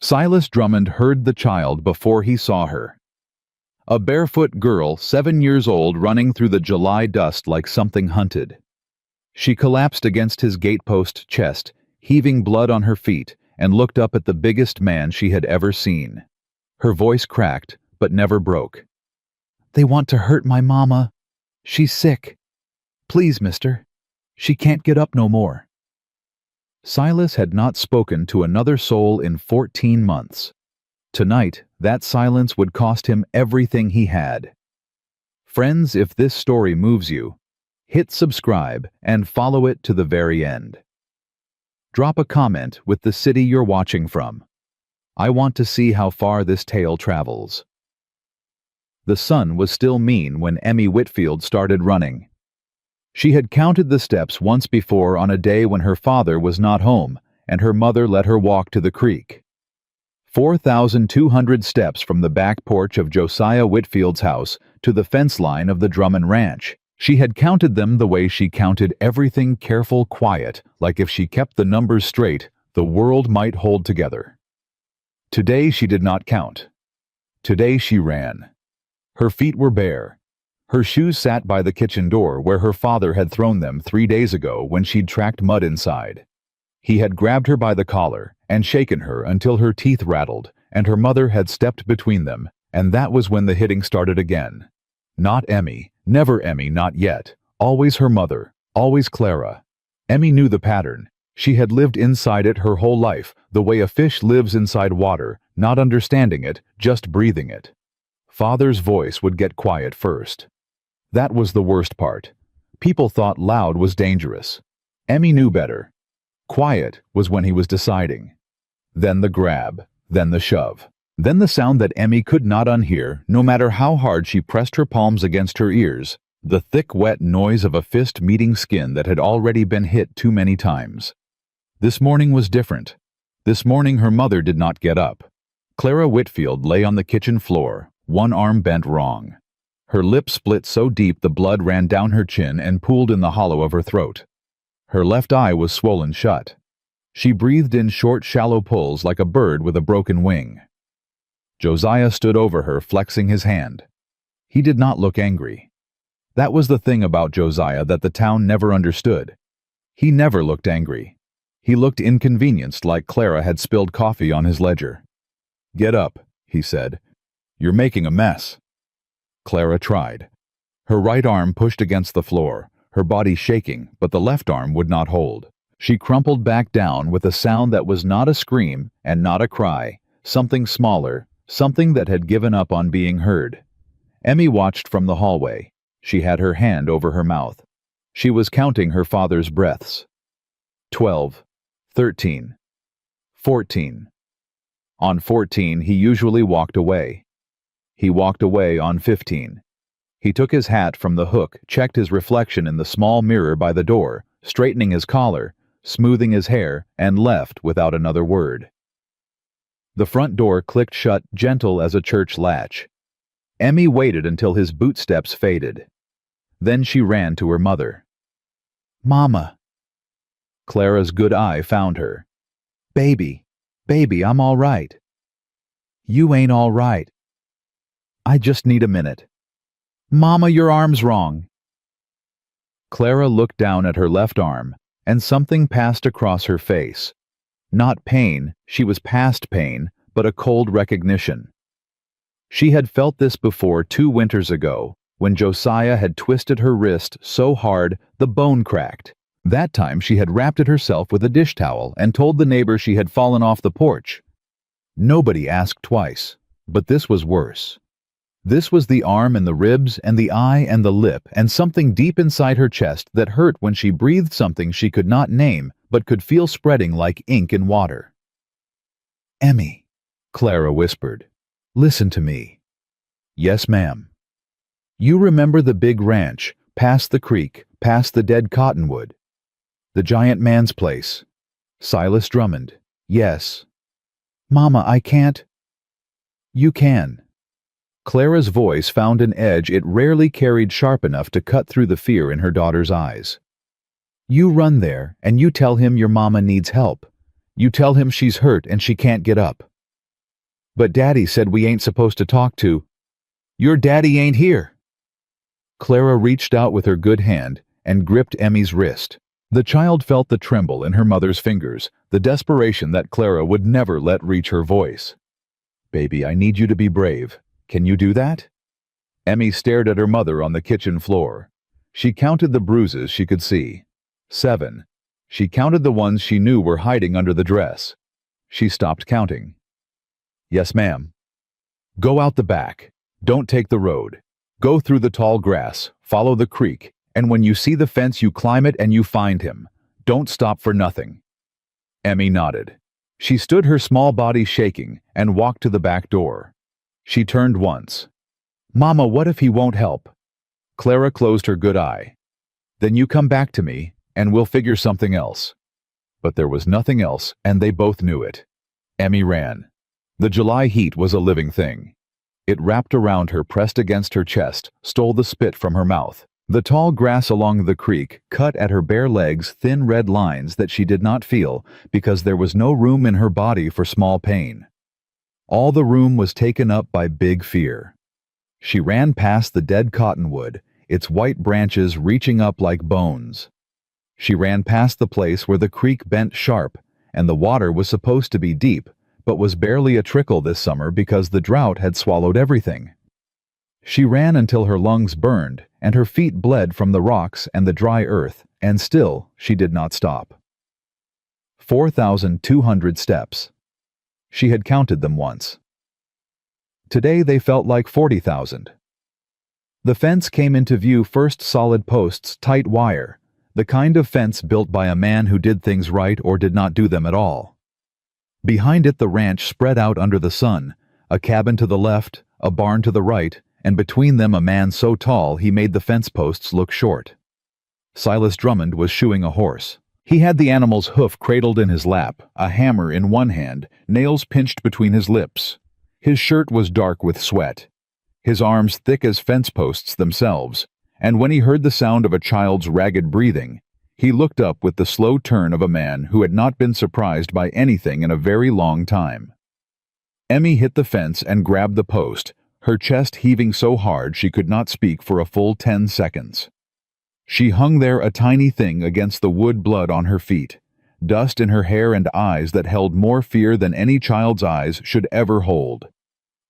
Silas Drummond heard the child before he saw her. A barefoot girl, 7 years old, running through the July dust like something hunted. She collapsed against his gatepost chest, heaving blood on her feet, and looked up at the biggest man she had ever seen. Her voice cracked, but never broke. "They want to hurt my mama. She's sick. Please, mister. She can't get up no more." Silas had not spoken to another soul in 14 months. Tonight, that silence would cost him everything he had. Friends, if this story moves you, hit subscribe and follow it to the very end. Drop a comment with the city you're watching from. I want to see how far this tale travels. The sun was still mean when Emmy Whitfield started running. She had counted the steps once before on a day when her father was not home and her mother let her walk to the creek. 4,200 steps from the back porch of Josiah Whitfield's house to the fence line of the Drummond Ranch. She had counted them the way she counted everything: careful, quiet, like if she kept the numbers straight, the world might hold together. Today she did not count. Today she ran. Her feet were bare. Her shoes sat by the kitchen door where her father had thrown them 3 days ago when she'd tracked mud inside. He had grabbed her by the collar and shaken her until her teeth rattled, and her mother had stepped between them, and that was when the hitting started again. Not Emmy, never Emmy, not yet. Always her mother, always Clara. Emmy knew the pattern. She had lived inside it her whole life, the way a fish lives inside water, not understanding it, just breathing it. Father's voice would get quiet first. That was the worst part. People thought loud was dangerous. Emmy knew better. Quiet was when he was deciding. Then the grab, then the shove. Then the sound that Emmy could not unhear, no matter how hard she pressed her palms against her ears, the thick, wet noise of a fist meeting skin that had already been hit too many times. This morning was different. This morning her mother did not get up. Clara Whitfield lay on the kitchen floor, one arm bent wrong. Her lip split so deep the blood ran down her chin and pooled in the hollow of her throat. Her left eye was swollen shut. She breathed in short, shallow pulls like a bird with a broken wing. Josiah stood over her, flexing his hand. He did not look angry. That was the thing about Josiah that the town never understood. He never looked angry. He looked inconvenienced, like Clara had spilled coffee on his ledger. "Get up," he said. "You're making a mess." Clara tried. Her right arm pushed against the floor, her body shaking, but the left arm would not hold. She crumpled back down with a sound that was not a scream and not a cry, something smaller, something that had given up on being heard. Emmy watched from the hallway. She had her hand over her mouth. She was counting her father's breaths. 12, 13, 14. On 14, he usually walked away. He walked away on 15. He took his hat from the hook, checked his reflection in the small mirror by the door, straightening his collar, smoothing his hair, and left without another word. The front door clicked shut, gentle as a church latch. Emmy waited until his bootsteps faded. Then she ran to her mother. "Mama." Clara's good eye found her. Baby, I'm all right." "You ain't all right." "I just need a minute." "Mama, your arm's wrong." Clara looked down at her left arm, and something passed across her face. Not pain, she was past pain, but a cold recognition. She had felt this before 2 winters ago, when Josiah had twisted her wrist so hard the bone cracked. That time she had wrapped it herself with a dish towel and told the neighbor she had fallen off the porch. Nobody asked twice, but this was worse. This was the arm and the ribs and the eye and the lip and something deep inside her chest that hurt when she breathed something she could not name but could feel spreading like ink in water. "Emmy," Clara whispered, "listen to me." "Yes, ma'am." "You remember the big ranch, past the creek, past the dead cottonwood? The giant man's place. Silas Drummond." "Yes." "Mama, I can't." "You can." Clara's voice found an edge it rarely carried sharp enough to cut through the fear in her daughter's eyes. "You run there, and you tell him your mama needs help. You tell him she's hurt and she can't get up. But Daddy said we ain't supposed to talk to. Your daddy ain't here. Clara reached out with her good hand and gripped Emmy's wrist. The child felt the tremble in her mother's fingers, the desperation that Clara would never let reach her voice. Baby, I need you to be brave. Can you do that? Emmy stared at her mother on the kitchen floor. She counted the bruises she could see. 7. She counted the ones she knew were hiding under the dress. She stopped counting. Yes, ma'am. Go out the back. Don't take the road. Go through the tall grass, follow the creek, and when you see the fence you climb it and you find him. Don't stop for nothing. Emmy nodded. She stood, her small body shaking, and walked to the back door. She turned once. Mama, what if he won't help? Clara closed her good eye. Then you come back to me, and we'll figure something else. But there was nothing else, and they both knew it. Emmy ran. The July heat was a living thing. It wrapped around her, pressed against her chest, stole the spit from her mouth. The tall grass along the creek cut at her bare legs thin red lines that she did not feel because there was no room in her body for small pain. All the room was taken up by big fear. She ran past the dead cottonwood, its white branches reaching up like bones. She ran past the place where the creek bent sharp, and the water was supposed to be deep, but was barely a trickle this summer because the drought had swallowed everything. She ran until her lungs burned, and her feet bled from the rocks and the dry earth, and still she did not stop. 4,200 steps. She had counted them once. Today they felt like 40,000. The fence came into view, first solid posts, tight wire, the kind of fence built by a man who did things right or did not do them at all. Behind it the ranch spread out under the sun, a cabin to the left, a barn to the right, and between them a man so tall he made the fence posts look short. Silas Drummond was shoeing a horse. He had the animal's hoof cradled in his lap, a hammer in one hand, nails pinched between his lips. His shirt was dark with sweat, his arms thick as fence posts themselves, and when he heard the sound of a child's ragged breathing, he looked up with the slow turn of a man who had not been surprised by anything in a very long time. Emmy hit the fence and grabbed the post, her chest heaving so hard she could not speak for a full 10 seconds. She hung there, a tiny thing against the wood, blood on her feet, dust in her hair and eyes that held more fear than any child's eyes should ever hold.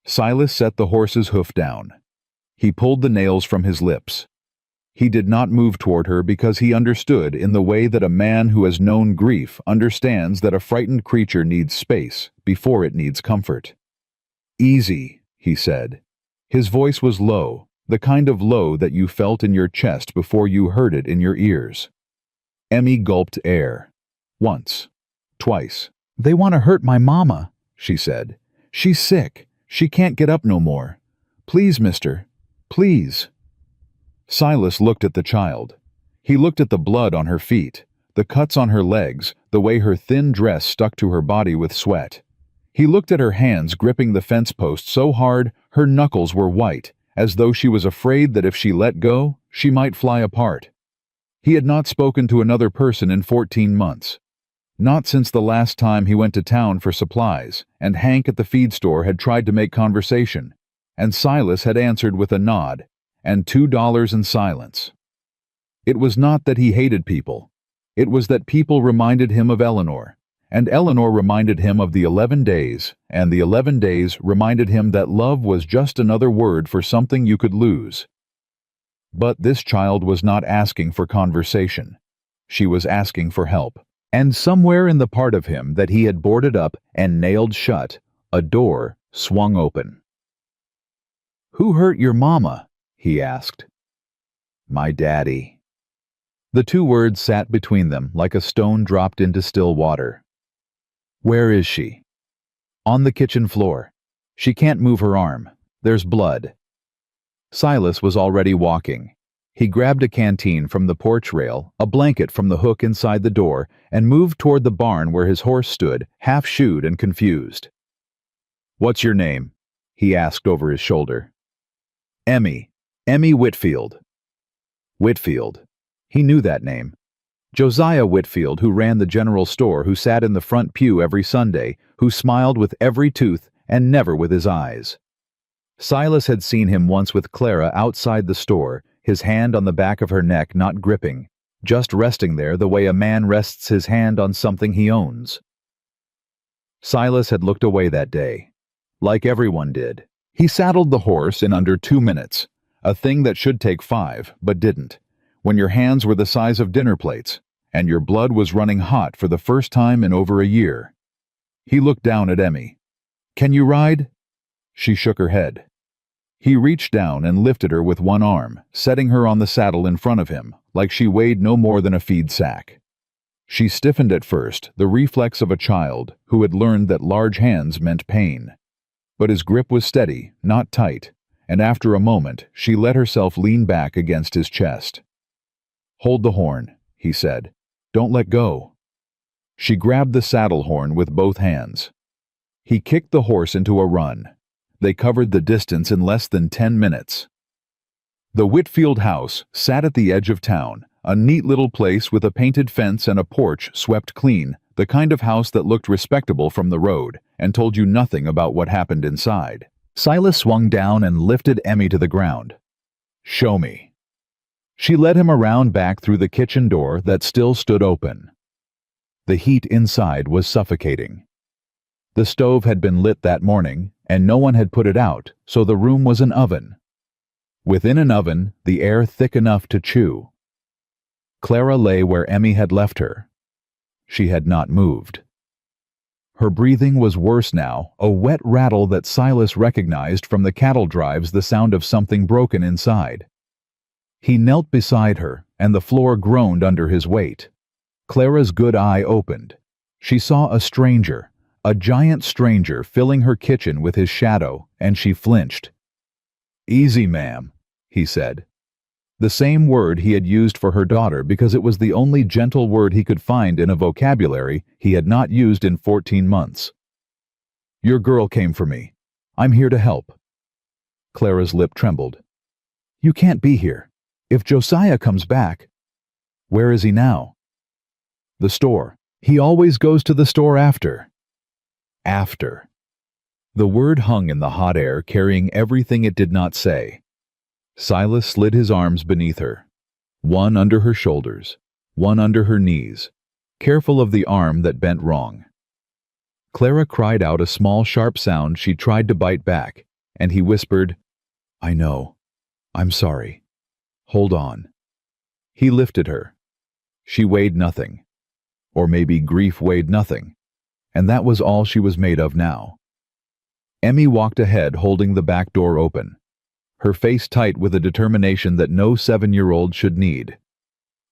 Silas set the horse's hoof down. He pulled the nails from his lips. He did not move toward her because he understood, in the way that a man who has known grief understands that a frightened creature needs space before it needs comfort. Easy, he said. His voice was low, the kind of low that you felt in your chest before you heard it in your ears. Emmy gulped air. Once. Twice. They want to hurt my mama, she said. She's sick. She can't get up no more. Please, mister. Please. Silas looked at the child. He looked at the blood on her feet, the cuts on her legs, the way her thin dress stuck to her body with sweat. He looked at her hands gripping the fence post so hard her knuckles were white, as though she was afraid that if she let go, she might fly apart. He had not spoken to another person in 14 months. Not since the last time he went to town for supplies, and Hank at the feed store had tried to make conversation, and Silas had answered with a nod, and $2 in silence. It was not that he hated people. It was that people reminded him of Eleanor, and Eleanor reminded him of the 11 days, and the 11 days reminded him that love was just another word for something you could lose. But this child was not asking for conversation. She was asking for help. And somewhere in the part of him that he had boarded up and nailed shut, a door swung open. "Who hurt your mama?" he asked. "My daddy." The two words sat between them like a stone dropped into still water. "Where is she?" "On the kitchen floor. She can't move her arm. There's blood." Silas was already walking. He grabbed a canteen from the porch rail, a blanket from the hook inside the door, and moved toward the barn where his horse stood, half-shoed and confused. "What's your name?" he asked over his shoulder. "Emmy. Emmy Whitfield." Whitfield. He knew that name. Josiah Whitfield, who ran the general store, who sat in the front pew every Sunday, who smiled with every tooth and never with his eyes. Silas had seen him once with Clara outside the store, his hand on the back of her neck, not gripping, just resting there the way a man rests his hand on something he owns. Silas had looked away that day, like everyone did. He saddled the horse in under 2 minutes, a thing that should take 5, but didn't, when your hands were the size of dinner plates, and your blood was running hot for the first time in over a year. He looked down at Emmy. "Can you ride?" She shook her head. He reached down and lifted her with one arm, setting her on the saddle in front of him, like she weighed no more than a feed sack. She stiffened at first, the reflex of a child who had learned that large hands meant pain. But his grip was steady, not tight, and after a moment she let herself lean back against his chest. "Hold the horn," he said. "Don't let go." She grabbed the saddle horn with both hands. He kicked the horse into a run. They covered the distance in less than 10 minutes. The Whitfield house sat at the edge of town, a neat little place with a painted fence and a porch swept clean, the kind of house that looked respectable from the road and told you nothing about what happened inside. Silas swung down and lifted Emmy to the ground. "Show me." She led him around back through the kitchen door that still stood open. The heat inside was suffocating. The stove had been lit that morning, and no one had put it out, so the room was an oven. Within an oven, the air thick enough to chew. Clara lay where Emmy had left her. She had not moved. Her breathing was worse now, a wet rattle that Silas recognized from the cattle drives, the sound of something broken inside. He knelt beside her, and the floor groaned under his weight. Clara's good eye opened. She saw a stranger, a giant stranger filling her kitchen with his shadow, and she flinched. "Easy, ma'am," he said. The same word he had used for her daughter because it was the only gentle word he could find in a vocabulary he had not used in 14 months. "Your girl came for me. I'm here to help." Clara's lip trembled. "You can't be here. If Josiah comes back—" "Where is he now?" "The store. He always goes to the store after." After. The word hung in the hot air, carrying everything it did not say. Silas slid his arms beneath her, one under her shoulders, one under her knees, careful of the arm that bent wrong. Clara cried out a small sharp sound she tried to bite back, and he whispered, "I know. I'm sorry. Hold on." He lifted her. She weighed nothing. Or maybe grief weighed nothing, and that was all she was made of now. Emmy walked ahead holding the back door open, her face tight with a determination that no 7-year-old should need.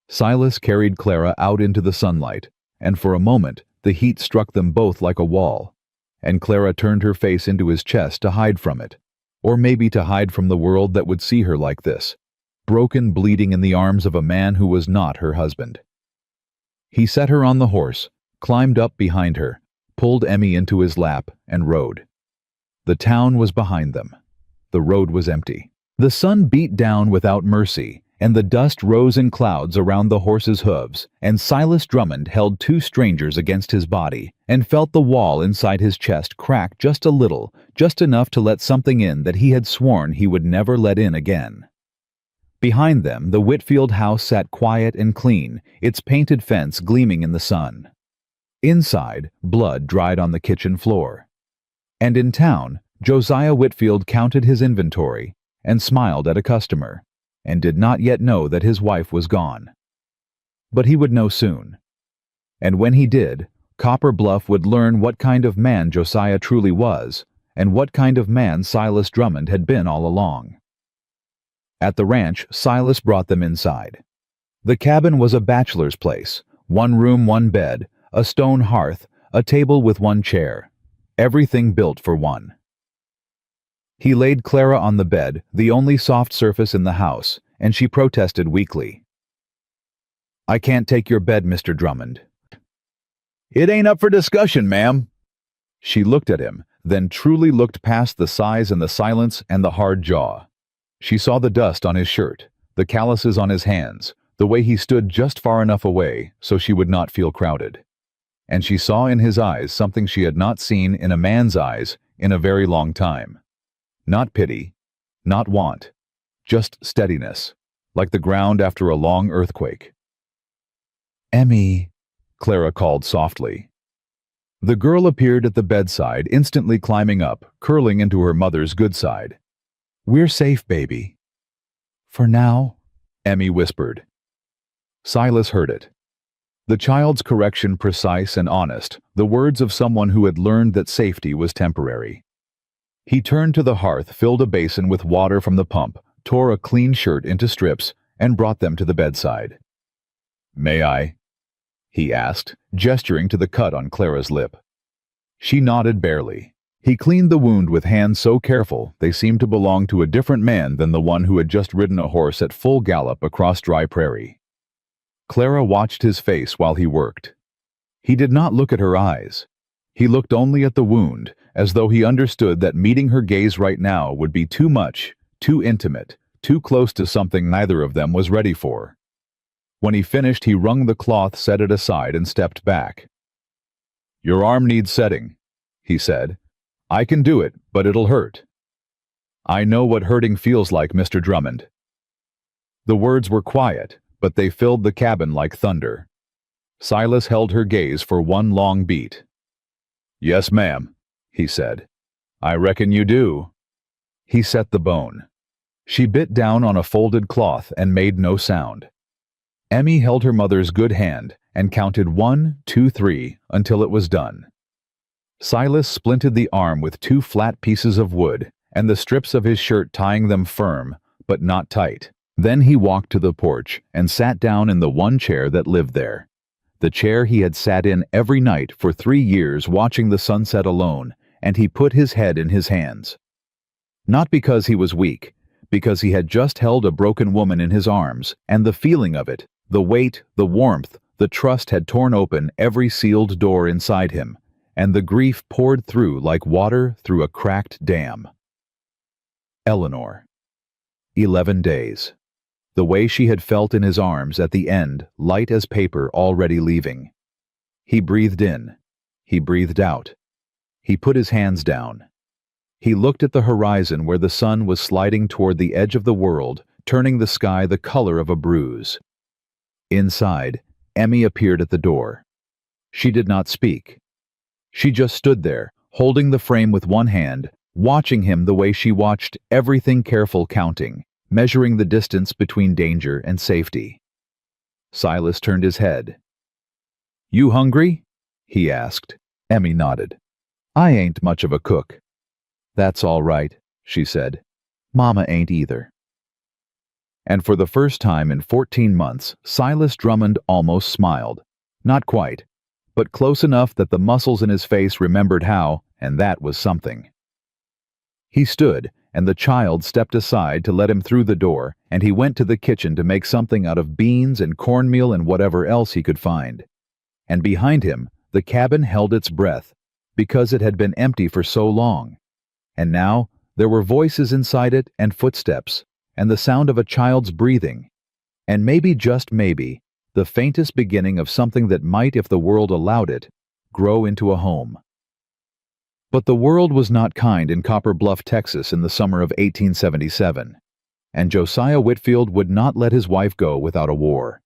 Silas carried Clara out into the sunlight, and for a moment the heat struck them both like a wall, and Clara turned her face into his chest to hide from it, or maybe to hide from the world that would see her like this, broken, bleeding in the arms of a man who was not her husband. He set her on the horse, climbed up behind her, pulled Emmy into his lap, and rode. The town was behind them. The road was empty. The sun beat down without mercy, and the dust rose in clouds around the horse's hooves, and Silas Drummond held 2 strangers against his body, and felt the wall inside his chest crack just a little, just enough to let something in that he had sworn he would never let in again. Behind them, the Whitfield house sat quiet and clean, its painted fence gleaming in the sun. Inside, blood dried on the kitchen floor. And in town, Josiah Whitfield counted his inventory and smiled at a customer, and did not yet know that his wife was gone. But he would know soon. And when he did, Copper Bluff would learn what kind of man Josiah truly was, and what kind of man Silas Drummond had been all along. At the ranch, Silas brought them inside. The cabin was a bachelor's place, 1 room, 1 bed, a stone hearth, a table with 1 chair, everything built for one. He laid Clara on the bed, the only soft surface in the house, and she protested weakly. "I can't take your bed, Mr. Drummond." "It ain't up for discussion, ma'am." She looked at him, then truly looked past the size and the silence and the hard jaw. She saw the dust on his shirt, the calluses on his hands, the way he stood just far enough away so she would not feel crowded. And she saw in his eyes something she had not seen in a man's eyes in a very long time. Not pity, not want, just steadiness, like the ground after a long earthquake. "Emmy," Clara called softly. The girl appeared at the bedside, instantly climbing up, curling into her mother's good side. "We're safe, baby." "For now," Emmy whispered. Silas heard it. The child's correction precise and honest, the words of someone who had learned that safety was temporary. He turned to the hearth, filled a basin with water from the pump, tore a clean shirt into strips, and brought them to the bedside. "May I?" he asked, gesturing to the cut on Clara's lip. She nodded barely. He cleaned the wound with hands so careful they seemed to belong to a different man than the one who had just ridden a horse at full gallop across dry prairie. Clara watched his face while he worked. He did not look at her eyes. He looked only at the wound, as though he understood that meeting her gaze right now would be too much, too intimate, too close to something neither of them was ready for. When he finished, he wrung the cloth, set it aside, and stepped back. "Your arm needs setting," he said. "I can do it, but it'll hurt." "I know what hurting feels like, Mr. Drummond." The words were quiet, but they filled the cabin like thunder. Silas held her gaze for one long beat. "Yes, ma'am," he said. "I reckon you do." He set the bone. She bit down on a folded cloth and made no sound. Emmy held her mother's good hand and counted 1, 2, 3 until it was done. Silas splinted the arm with 2 flat pieces of wood and the strips of his shirt, tying them firm, but not tight. Then he walked to the porch and sat down in the one chair that lived there. The chair he had sat in every night for 3 years watching the sunset alone, and he put his head in his hands. Not because he was weak, because he had just held a broken woman in his arms, and the feeling of it, the weight, the warmth, the trust had torn open every sealed door inside him, and the grief poured through like water through a cracked dam. Eleanor. 11 days. The way she had felt in his arms at the end, light as paper already leaving. He breathed in. He breathed out. He put his hands down. He looked at the horizon where the sun was sliding toward the edge of the world, turning the sky the color of a bruise. Inside, Emmy appeared at the door. She did not speak. She just stood there, holding the frame with one hand, watching him the way she watched everything, careful, counting, measuring the distance between danger and safety. Silas turned his head. "You hungry?" he asked. Emmy nodded. "I ain't much of a cook." "That's all right," she said. "Mama ain't either." And for the first time in 14 months, Silas Drummond almost smiled. Not quite, but close enough that the muscles in his face remembered how, and that was something. He stood, and the child stepped aside to let him through the door, and he went to the kitchen to make something out of beans and cornmeal and whatever else he could find. And behind him, the cabin held its breath, because it had been empty for so long. And now, there were voices inside it, and footsteps, and the sound of a child's breathing, and maybe, just maybe, the faintest beginning of something that might, if the world allowed it, grow into a home. But the world was not kind in Copper Bluff, Texas in the summer of 1877, and Josiah Whitfield would not let his wife go without a war.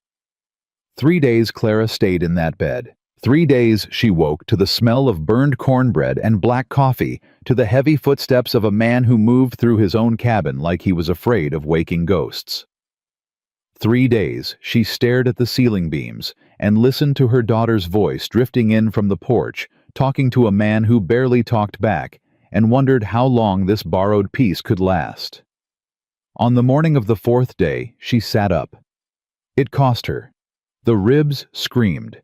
3 days Clara stayed in that bed. 3 days she woke to the smell of burned cornbread and black coffee, to the heavy footsteps of a man who moved through his own cabin like he was afraid of waking ghosts. 3 days she stared at the ceiling beams and listened to her daughter's voice drifting in from the porch, talking to a man who barely talked back, and wondered how long this borrowed peace could last. On the morning of the 4th day, she sat up. It cost her. The ribs screamed.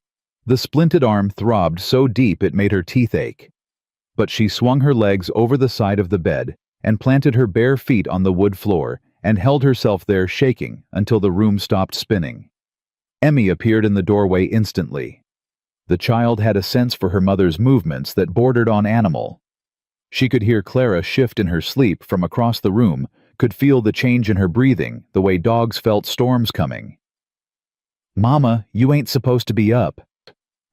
The splinted arm throbbed so deep it made her teeth ache. But she swung her legs over the side of the bed and planted her bare feet on the wood floor and held herself there shaking until the room stopped spinning. Emmy appeared in the doorway instantly. The child had a sense for her mother's movements that bordered on animal. She could hear Clara shift in her sleep from across the room, could feel the change in her breathing, the way dogs felt storms coming. "Mama, you ain't supposed to be up."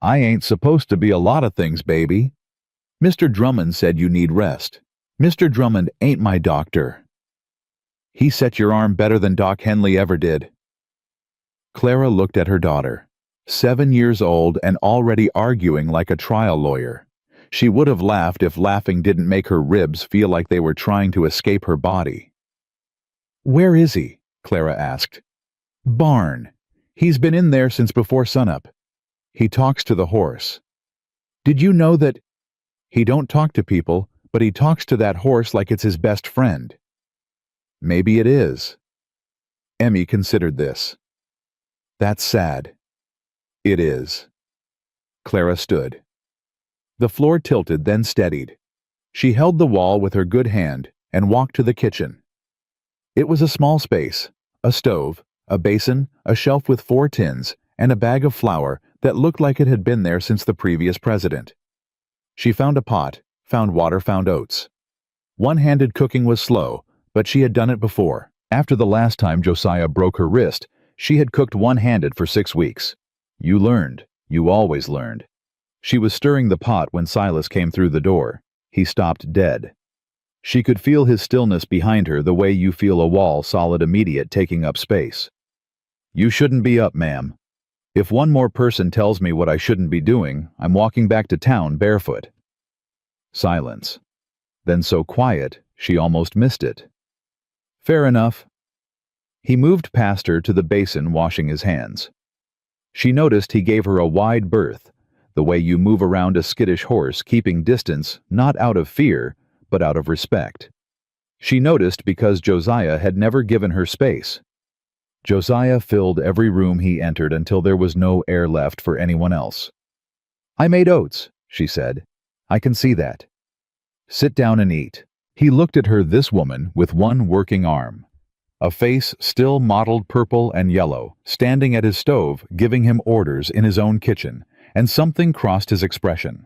"I ain't supposed to be a lot of things, baby." Mr. Drummond said you need rest. Mr. Drummond ain't my doctor. He set your arm better than Doc Henley ever did. Clara looked at her daughter, 7 years old and already arguing like a trial lawyer. She would have laughed if laughing didn't make her ribs feel like they were trying to escape her body. Where is he? Clara asked. Barn. He's been in there since before sunup. He talks to the horse. Did you know that he don't talk to people, but he talks to that horse like it's his best friend? Maybe it is. Emmy considered this. That's sad. It is. Clara stood. The floor tilted, then steadied. She held the wall with her good hand and walked to the kitchen. It was a small space, a stove, a basin, a shelf with 4 tins, and a bag of flour that looked like it had been there since the previous president. She found a pot, found water, found oats. One-handed cooking was slow, but she had done it before. After the last time Josiah broke her wrist, she had cooked one-handed for 6 weeks. You learned. You always learned. She was stirring the pot when Silas came through the door. He stopped dead. She could feel his stillness behind her the way you feel a wall solid immediate taking up space. You shouldn't be up, ma'am. If one more person tells me what I shouldn't be doing, I'm walking back to town barefoot. Silence. Then so quiet, she almost missed it. Fair enough. He moved past her to the basin, washing his hands. She noticed he gave her a wide berth, the way you move around a skittish horse, keeping distance not out of fear, but out of respect. She noticed because Josiah had never given her space. Josiah filled every room he entered until there was no air left for anyone else. I made oats, she said. I can see that. Sit down and eat. He looked at her, this woman with one working arm. A face still mottled purple and yellow, standing at his stove, giving him orders in his own kitchen, and something crossed his expression.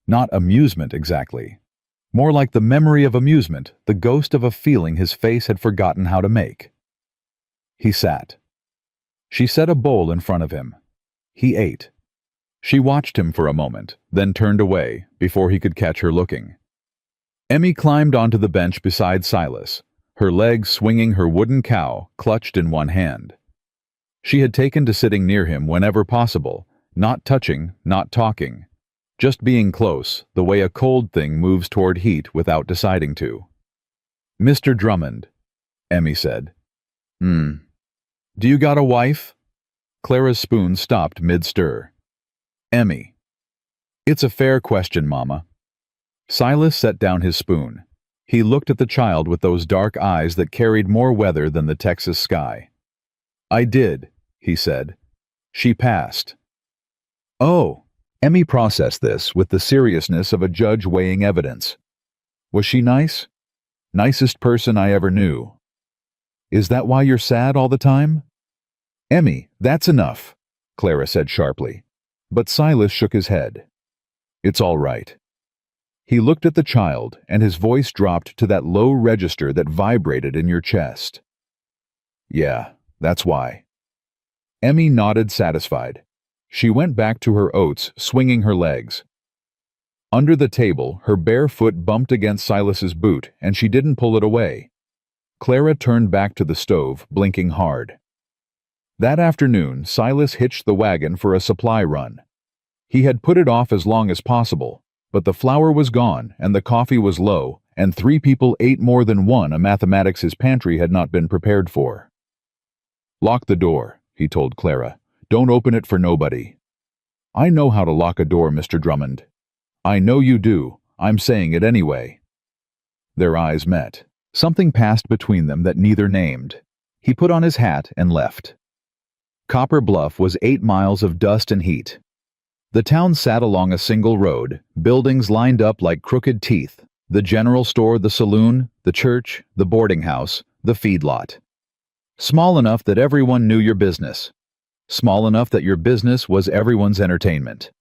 Not amusement exactly. More like the memory of amusement, the ghost of a feeling his face had forgotten how to make. He sat. She set a bowl in front of him. He ate. She watched him for a moment, then turned away before he could catch her looking. Emmy climbed onto the bench beside Silas, her legs swinging her wooden cow clutched in one hand. She had taken to sitting near him whenever possible, not touching, not talking, just being close, the way a cold thing moves toward heat without deciding to. Mr. Drummond, Emmy said. Do you got a wife? Clara's spoon stopped mid-stir. Emmy. It's a fair question, Mama. Silas set down his spoon. He looked at the child with those dark eyes that carried more weather than the Texas sky. I did, he said. She passed. Oh, Emmy processed this with the seriousness of a judge weighing evidence. Was she nice? Nicest person I ever knew. Is that why you're sad all the time? Emmy, that's enough, Clara said sharply. But Silas shook his head. It's all right. He looked at the child, and his voice dropped to that low register that vibrated in your chest. Yeah, that's why. Emmy nodded, satisfied. She went back to her oats, swinging her legs. Under the table, her bare foot bumped against Silas's boot, and she didn't pull it away. Clara turned back to the stove, blinking hard. That afternoon, Silas hitched the wagon for a supply run. He had put it off as long as possible, but the flour was gone, and the coffee was low, and 3 people ate more than one, a mathematics his pantry had not been prepared for. Lock the door, he told Clara. Don't open it for nobody. I know how to lock a door, Mr. Drummond. I know you do. I'm saying it anyway. Their eyes met. Something passed between them that neither named. He put on his hat and left. Copper Bluff was 8 miles of dust and heat. The town sat along a single road, buildings lined up like crooked teeth, the general store, the saloon, the church, the boarding house, the feedlot. Small enough that everyone knew your business. Small enough that your business was everyone's entertainment.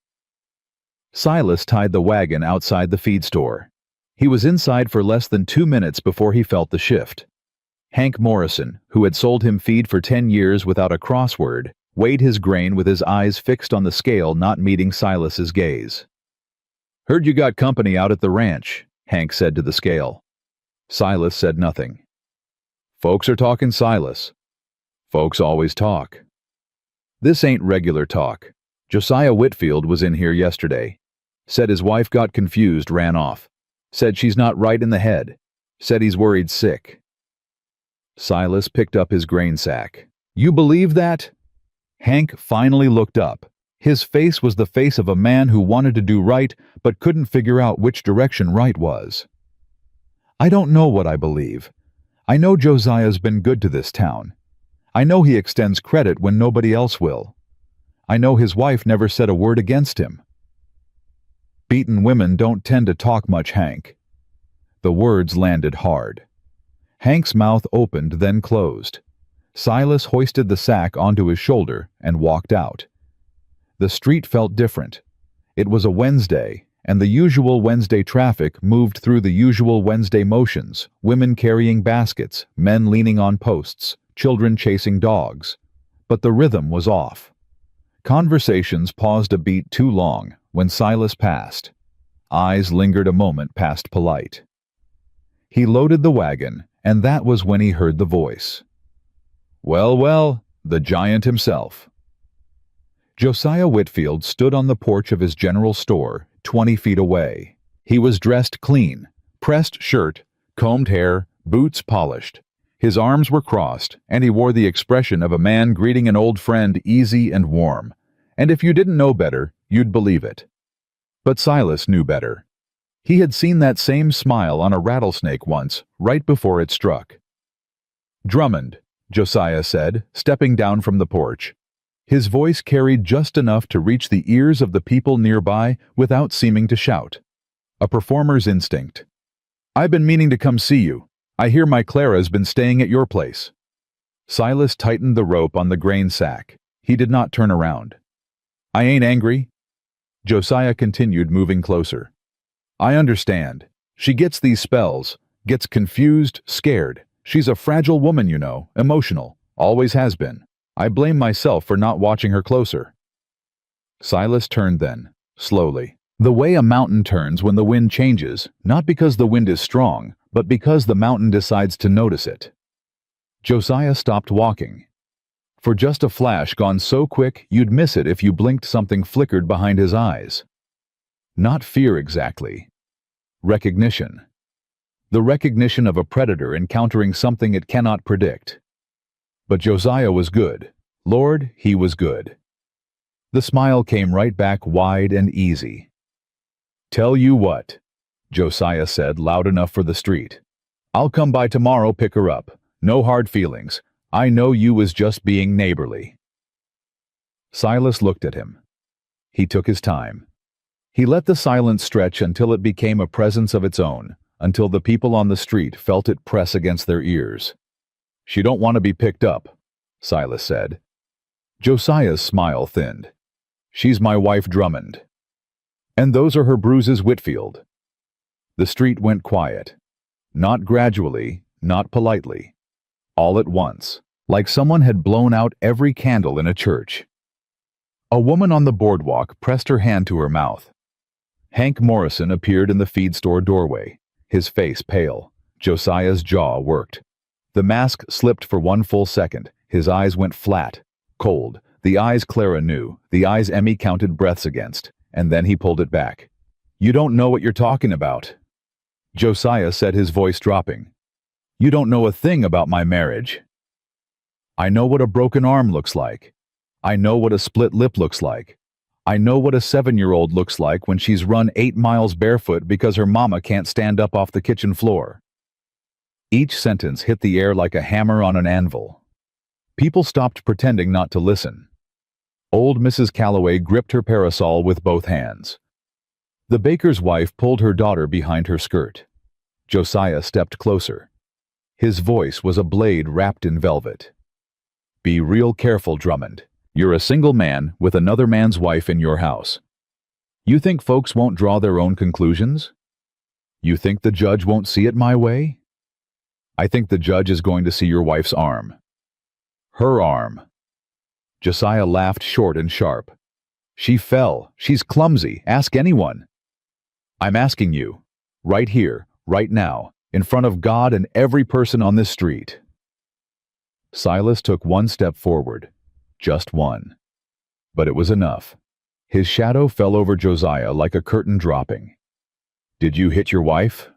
Silas tied the wagon outside the feed store. He was inside for less than 2 minutes before he felt the shift. Hank Morrison, who had sold him feed for 10 years without a crossword, weighed his grain with his eyes fixed on the scale not meeting Silas's gaze. Heard you got company out at the ranch, Hank said to the scale. Silas said nothing. Folks are talking, Silas. Folks always talk. This ain't regular talk. Josiah Whitfield was in here yesterday. Said his wife got confused, ran off. Said she's not right in the head. Said he's worried sick. Silas picked up his grain sack. You believe that? Hank finally looked up. His face was the face of a man who wanted to do right but couldn't figure out which direction right was. I don't know what I believe. I know Josiah's been good to this town. I know he extends credit when nobody else will. I know his wife never said a word against him. Beaten women don't tend to talk much, Hank. The words landed hard. Hank's mouth opened, then closed. Silas hoisted the sack onto his shoulder and walked out. The street felt different. It was a Wednesday, and the usual Wednesday traffic moved through the usual Wednesday motions, women carrying baskets, men leaning on posts, children chasing dogs. But the rhythm was off. Conversations paused a beat too long when Silas passed. Eyes lingered a moment past Polite. He loaded the wagon, and that was when he heard the voice. Well, well, the giant himself. Josiah Whitfield stood on the porch of his general store, 20 feet away. He was dressed clean, pressed shirt, combed hair, boots polished. His arms were crossed, and he wore the expression of a man greeting an old friend, easy and warm. And if you didn't know better, you'd believe it. But Silas knew better. He had seen that same smile on a rattlesnake once, right before it struck. Drummond, Josiah said, stepping down from the porch. His voice carried just enough to reach the ears of the people nearby without seeming to shout. A performer's instinct. I've been meaning to come see you. I hear my Clara's been staying at your place. Silas tightened the rope on the grain sack. He did not turn around. I ain't angry. Josiah continued, moving closer. I understand. She gets these spells, gets confused, scared. She's a fragile woman, you know, emotional, always has been. I blame myself for not watching her closer. Silas turned then, slowly. The way a mountain turns when the wind changes, not because the wind is strong, but because the mountain decides to notice it. Josiah stopped walking. For just a flash gone so quick you'd miss it if you blinked. Something flickered behind his eyes. Not fear exactly. Recognition. The recognition of a predator encountering something it cannot predict. But Josiah was good. Lord, he was good. The smile came right back wide and easy. Tell you what, Josiah said loud enough for the street. I'll come by tomorrow, pick her up. No hard feelings. I know you was just being neighborly. Silas looked at him. He took his time. He let the silence stretch until it became a presence of its own, until the people on the street felt it press against their ears. She don't want to be picked up, Silas said. Josiah's smile thinned. She's my wife, Drummond. And those are her bruises, Whitfield. The street went quiet. Not gradually, not politely. All at once, like someone had blown out every candle in a church. A woman on the boardwalk pressed her hand to her mouth. Hank Morrison appeared in the feed store doorway, his face pale. Josiah's jaw worked. The mask slipped for one full second. His eyes went flat, cold, the eyes Clara knew, the eyes Emmy counted breaths against, and then he pulled it back. You don't know what you're talking about. Josiah said, his voice dropping. You don't know a thing about my marriage. I know what a broken arm looks like. I know what a split lip looks like. I know what a 7-year-old looks like when she's run 8 miles barefoot because her mama can't stand up off the kitchen floor. Each sentence hit the air like a hammer on an anvil. People stopped pretending not to listen. Old Mrs. Calloway gripped her parasol with both hands. The baker's wife pulled her daughter behind her skirt. Josiah stepped closer. His voice was a blade wrapped in velvet. Be real careful, Drummond. You're a single man with another man's wife in your house. You think folks won't draw their own conclusions? You think the judge won't see it my way? I think the judge is going to see your wife's arm. Her arm. Josiah laughed short and sharp. She fell. She's clumsy. Ask anyone. I'm asking you, right here, right now, in front of God and every person on this street." Silas took one step forward, just one. But it was enough. His shadow fell over Josiah like a curtain dropping. "Did you hit your wife?"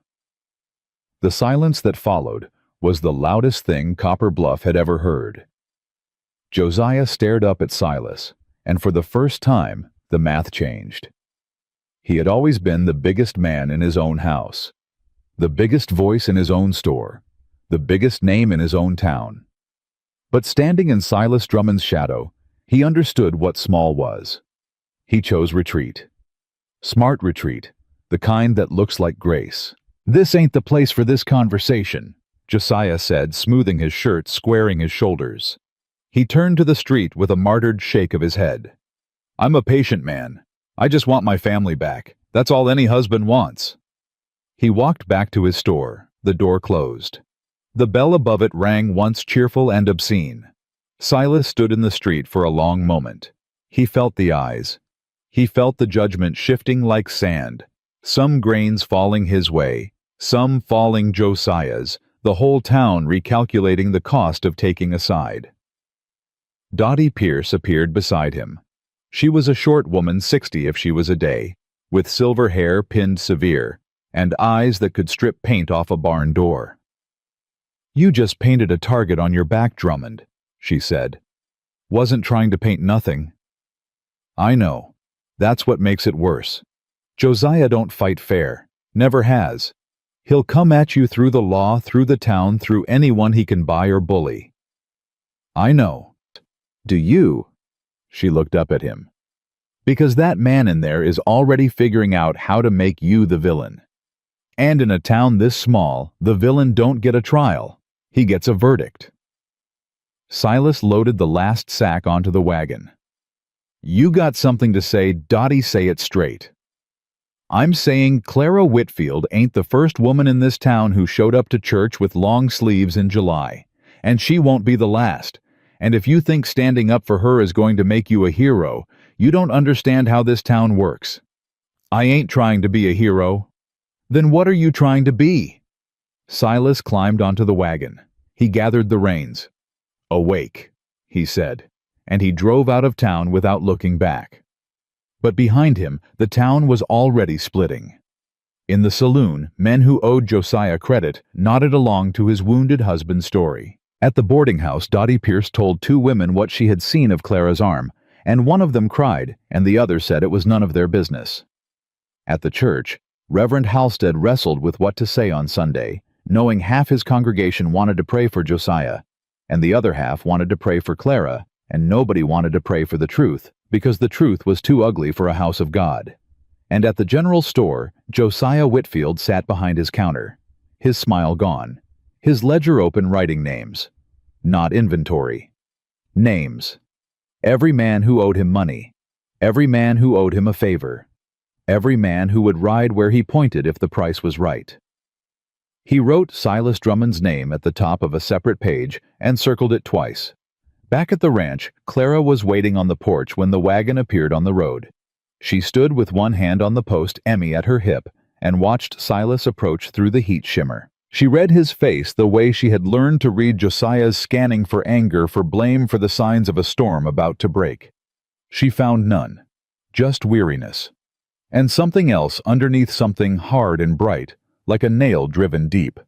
The silence that followed was the loudest thing Copper Bluff had ever heard. Josiah stared up at Silas, and for the first time, the math changed. He had always been the biggest man in his own house, the biggest voice in his own store, the biggest name in his own town. But standing in Silas Drummond's shadow, he understood what small was. He chose retreat. Smart retreat, the kind that looks like grace. "This ain't the place for this conversation," Josiah said, smoothing his shirt, squaring his shoulders. He turned to the street with a martyred shake of his head. "I'm a patient man. I just want my family back. That's all any husband wants." He walked back to his store, the door closed. The bell above it rang once cheerful and obscene. Silas stood in the street for a long moment. He felt the eyes. He felt the judgment shifting like sand, some grains falling his way, some falling Josiah's, the whole town recalculating the cost of taking a side. Dottie Pierce appeared beside him. She was a short woman, 60 if she was a day, with silver hair pinned severe, and eyes that could strip paint off a barn door. "You just painted a target on your back, Drummond," she said. "Wasn't trying to paint nothing." "I know. That's what makes it worse. Josiah don't fight fair. Never has. He'll come at you through the law, through the town, through anyone he can buy or bully." "I know. Do you?" She looked up at him. "Because that man in there is already figuring out how to make you the villain. And in a town this small, the villain don't get a trial. He gets a verdict." Silas loaded the last sack onto the wagon. "You got something to say, Dottie, say it straight." "I'm saying Clara Whitfield ain't the first woman in this town who showed up to church with long sleeves in July, and she won't be the last. And if you think standing up for her is going to make you a hero, you don't understand how this town works." "I ain't trying to be a hero." "Then what are you trying to be?" Silas climbed onto the wagon. He gathered the reins. "Awake," he said, and he drove out of town without looking back. But behind him, the town was already splitting. In the saloon, men who owed Josiah credit nodded along to his wounded husband's story. At the boarding house, Dottie Pierce told two women what she had seen of Clara's arm, and one of them cried, and the other said it was none of their business. At the church, Reverend Halstead wrestled with what to say on Sunday, knowing half his congregation wanted to pray for Josiah, and the other half wanted to pray for Clara, and nobody wanted to pray for the truth, because the truth was too ugly for a house of God. And at the general store, Josiah Whitfield sat behind his counter, his smile gone, his ledger open, writing names. Not inventory. Names. Every man who owed him money. Every man who owed him a favor. Every man who would ride where he pointed if the price was right. He wrote Silas Drummond's name at the top of a separate page and circled it twice. Back at the ranch, Clara was waiting on the porch when the wagon appeared on the road. She stood with one hand on the post, Emmy at her hip, and watched Silas approach through the heat shimmer. She read his face the way she had learned to read Josiah's scanning for anger, for blame, for the signs of a storm about to break. She found none, just weariness. And something else underneath, something hard and bright, like a nail driven deep.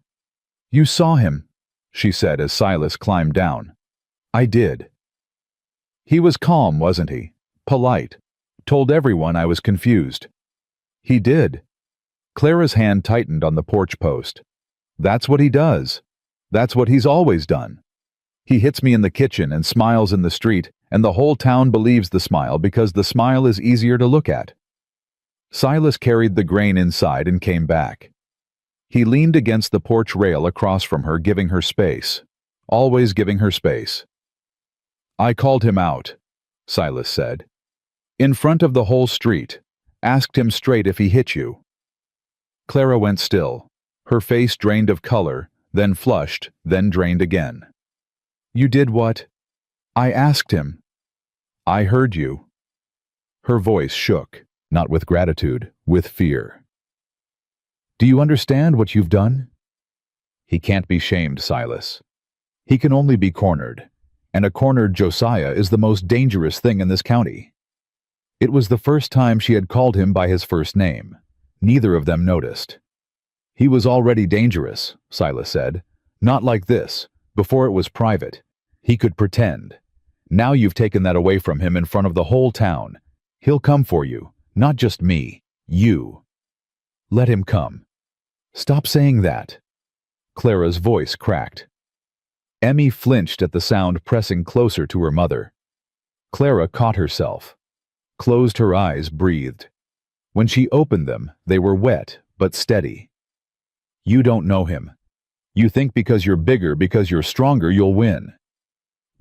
"You saw him," she said as Silas climbed down. "I did." "He was calm, wasn't he? Polite. Told everyone I was confused." "He did." Clara's hand tightened on the porch post. "That's what he does. That's what he's always done. He hits me in the kitchen and smiles in the street, and the whole town believes the smile because the smile is easier to look at." Silas carried the grain inside and came back. He leaned against the porch rail across from her, giving her space. Always giving her space. "I called him out," Silas said. "In front of the whole street. Asked him straight if he hit you." Clara went still. Her face drained of color, then flushed, then drained again. "You did what?" "I asked him." "I heard you." Her voice shook, not with gratitude, with fear. Do you understand what you've done? He can't be shamed, Silas. He can only be cornered, and a cornered Josiah is the most dangerous thing in this county. It was the first time she had called him by his first name. Neither of them noticed. He was already dangerous, Silas said. Not like this. Before it was private. He could pretend. Now you've taken that away from him in front of the whole town. He'll come for you, not just me, you. Let him come. Stop saying that. Clara's voice cracked. Emmy flinched at the sound pressing closer to her mother. Clara caught herself. Closed her eyes, breathed. When she opened them, they were wet, but steady. You don't know him. You think because you're bigger, because you're stronger, you'll win.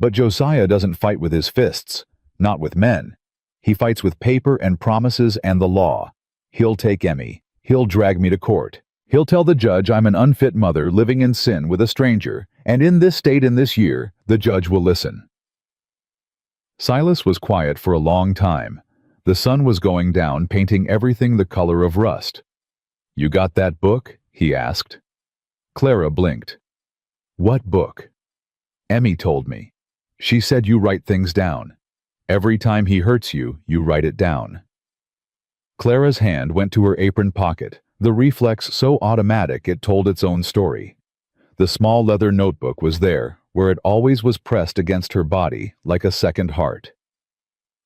But Josiah doesn't fight with his fists, not with men. He fights with paper and promises and the law. He'll take Emmy. He'll drag me to court. He'll tell the judge I'm an unfit mother living in sin with a stranger, and in this state in this year, the judge will listen. Silas was quiet for a long time. The sun was going down, painting everything the color of rust. You got that book? He asked. Clara blinked. What book? Emmy told me. She said you write things down. Every time he hurts you, you write it down. Clara's hand went to her apron pocket, the reflex so automatic it told its own story. The small leather notebook was there, where it always was pressed against her body, like a second heart.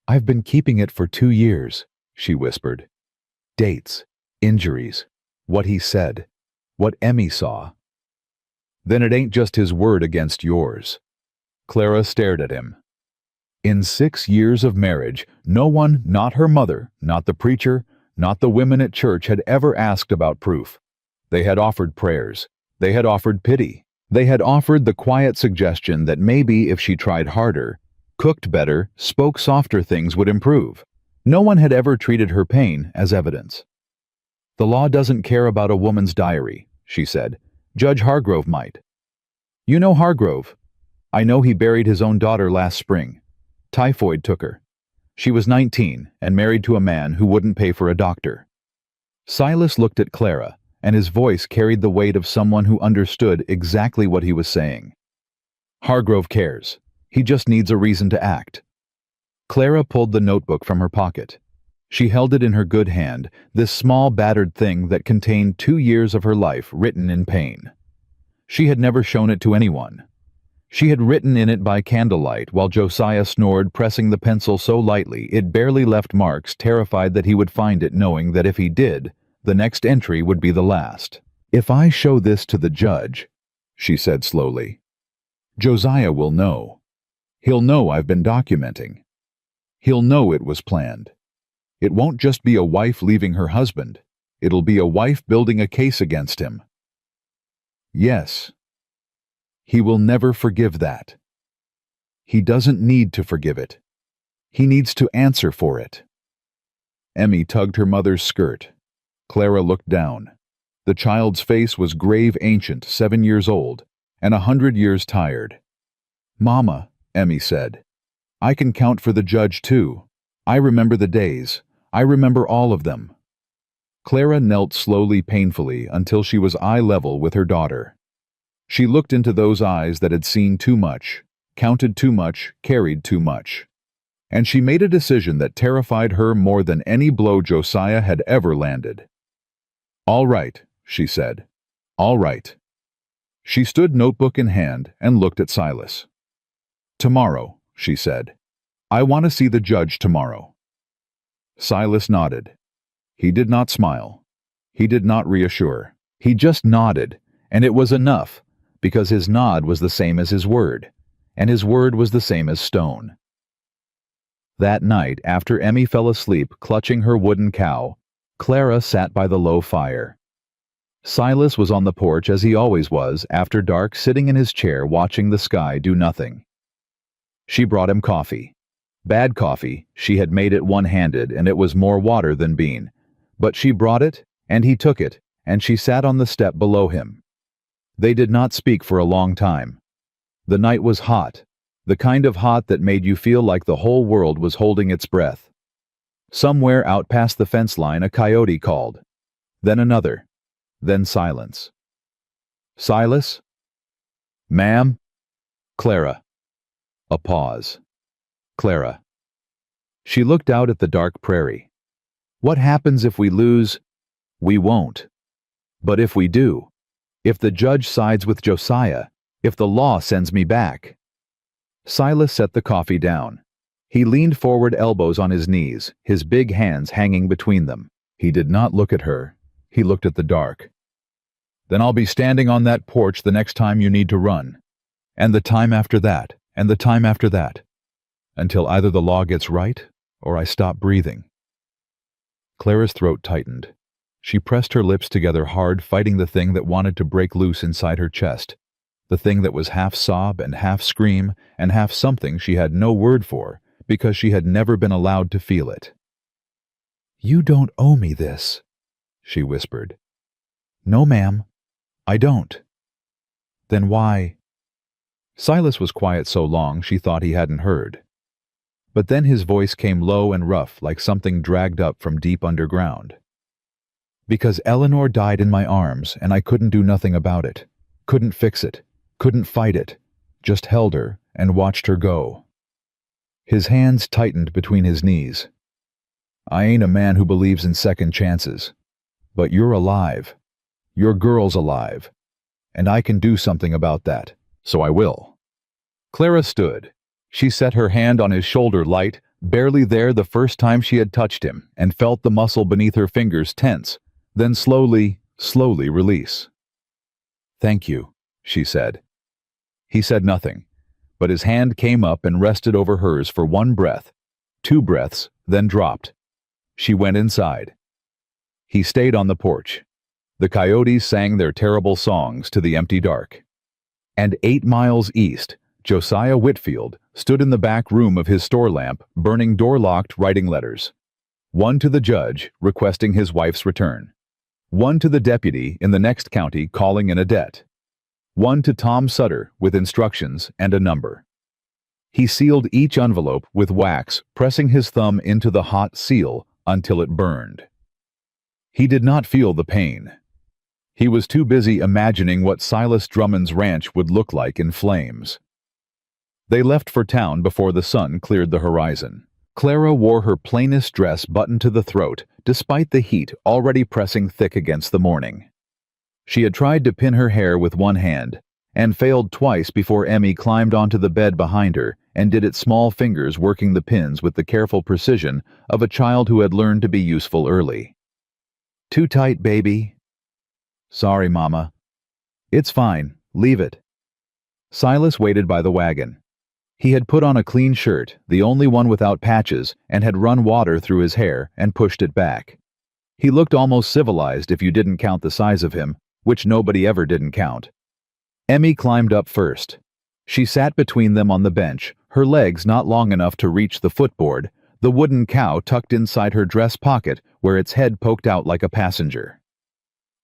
I've been keeping it for 2 years, she whispered. Dates, injuries, what he said, what Emmy saw. Then it ain't just his word against yours. Clara stared at him. In 6 years of marriage, no one, not her mother, not the preacher, not the women at church, had ever asked about proof. They had offered prayers. They had offered pity. They had offered the quiet suggestion that maybe if she tried harder, cooked better, spoke softer, things would improve. No one had ever treated her pain as evidence. The law doesn't care about a woman's diary, she said. Judge Hargrove might. You know Hargrove. I know he buried his own daughter last spring. Typhoid took her. She was 19 and married to a man who wouldn't pay for a doctor. Silas looked at Clara, and his voice carried the weight of someone who understood exactly what he was saying. Hargrove cares. He just needs a reason to act. Clara pulled the notebook from her pocket. She held it in her good hand, this small battered thing that contained 2 years of her life written in pain. She had never shown it to anyone. She had written in it by candlelight while Josiah snored, pressing the pencil so lightly it barely left marks, terrified that he would find it, knowing that if he did, the next entry would be the last. If I show this to the judge, she said slowly, Josiah will know. He'll know I've been documenting. He'll know it was planned. It won't just be a wife leaving her husband. It'll be a wife building a case against him. Yes. He will never forgive that. He doesn't need to forgive it. He needs to answer for it. Emmy tugged her mother's skirt. Clara looked down. The child's face was grave, ancient, 7 years old, and 100 years tired. Mama, Emmy said, I can count for the judge too. I remember the days. I remember all of them. Clara knelt slowly, painfully, until she was eye level with her daughter. She looked into those eyes that had seen too much, counted too much, carried too much. And she made a decision that terrified her more than any blow Josiah had ever landed. All right, she said. All right. She stood notebook in hand and looked at Silas. Tomorrow, she said. I want to see the judge tomorrow. Silas nodded. He did not smile. He did not reassure. He just nodded, and it was enough, because his nod was the same as his word, and his word was the same as stone. That night, after Emmy fell asleep clutching her wooden cow, Clara sat by the low fire. Silas was on the porch as he always was, after dark, sitting in his chair watching the sky do nothing. She brought him coffee. Bad coffee, she had made it one-handed, and it was more water than bean. But she brought it, and he took it, and she sat on the step below him. They did not speak for a long time. The night was hot, the kind of hot that made you feel like the whole world was holding its breath. Somewhere out past the fence line a coyote called. Then another. then silence. Silas? Ma'am? Clara. A pause. Clara. She looked out at the dark prairie. What happens if we lose? We won't. But if we do, if the judge sides with Josiah, if the law sends me back. Silas set the coffee down. He leaned forward, elbows on his knees, his big hands hanging between them. He did not look at her. He looked at the dark. Then I'll be standing on that porch the next time you need to run. And the time after that, and the time after that. Until either the law gets right, or I stop breathing. Clara's throat tightened. She pressed her lips together hard, fighting the thing that wanted to break loose inside her chest. The thing that was half sob and half scream and half something she had no word for, because she had never been allowed to feel it. "You don't owe me this," she whispered. "No, ma'am, I don't." "Then why?" Silas was quiet so long she thought he hadn't heard. But then his voice came low and rough, like something dragged up from deep underground. "Because Eleanor died in my arms, and I couldn't do nothing about it. Couldn't fix it. Couldn't fight it. Just held her and watched her go." His hands tightened between his knees. "I ain't a man who believes in second chances. But you're alive. Your girl's alive. And I can do something about that, so I will." Clara stood. She set her hand on his shoulder light, barely there the first time she had touched him, and felt the muscle beneath her fingers tense, then slowly release. "Thank you," she said. He said nothing, but his hand came up and rested over hers for one breath, 2 breaths, then dropped. She went inside. He stayed on the porch. The coyotes sang their terrible songs to the empty dark. And 8 miles east, Josiah Whitfield stood in the back room of his store lamp, burning door-locked writing letters. One to the judge, requesting his wife's return. One to the deputy in the next county calling in a debt. One to Tom Sutter with instructions and a number. He sealed each envelope with wax, pressing his thumb into the hot seal until it burned. He did not feel the pain. He was too busy imagining what Silas Drummond's ranch would look like in flames. They left for town before the sun cleared the horizon. Clara wore her plainest dress buttoned to the throat, despite the heat already pressing thick against the morning. She had tried to pin her hair with one hand, and failed twice before Emmy climbed onto the bed behind her and did its small fingers working the pins with the careful precision of a child who had learned to be useful early. "Too tight, baby." "Sorry, Mama." "It's fine. Leave it." Silas waited by the wagon. He had put on a clean shirt, the only one without patches, and had run water through his hair and pushed it back. He looked almost civilized if you didn't count the size of him, which nobody ever didn't count. Emmy climbed up first. She sat between them on the bench, her legs not long enough to reach the footboard, the wooden cow tucked inside her dress pocket where its head poked out like a passenger.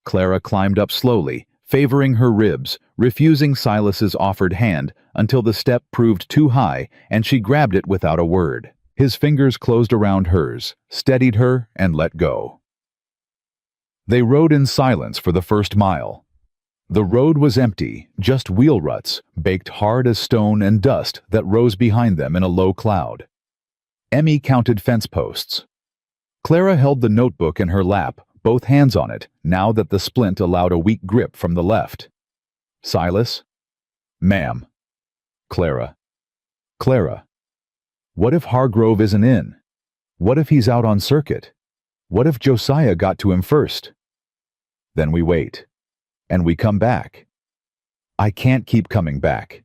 Clara climbed up slowly, favoring her ribs, refusing Silas's offered hand until the step proved too high and she grabbed it without a word. His fingers closed around hers, steadied her, and let go. They rode in silence for the first mile. The road was empty, just wheel ruts, baked hard as stone and dust that rose behind them in a low cloud. Emmy counted fence posts. Clara held the notebook in her lap, both hands on it, now that the splint allowed a weak grip from the left. "Silas?" "Ma'am." "Clara." "Clara. What if Hargrove isn't in? What if he's out on circuit? What if Josiah got to him first?" "Then we wait. And we come back." "I can't keep coming back.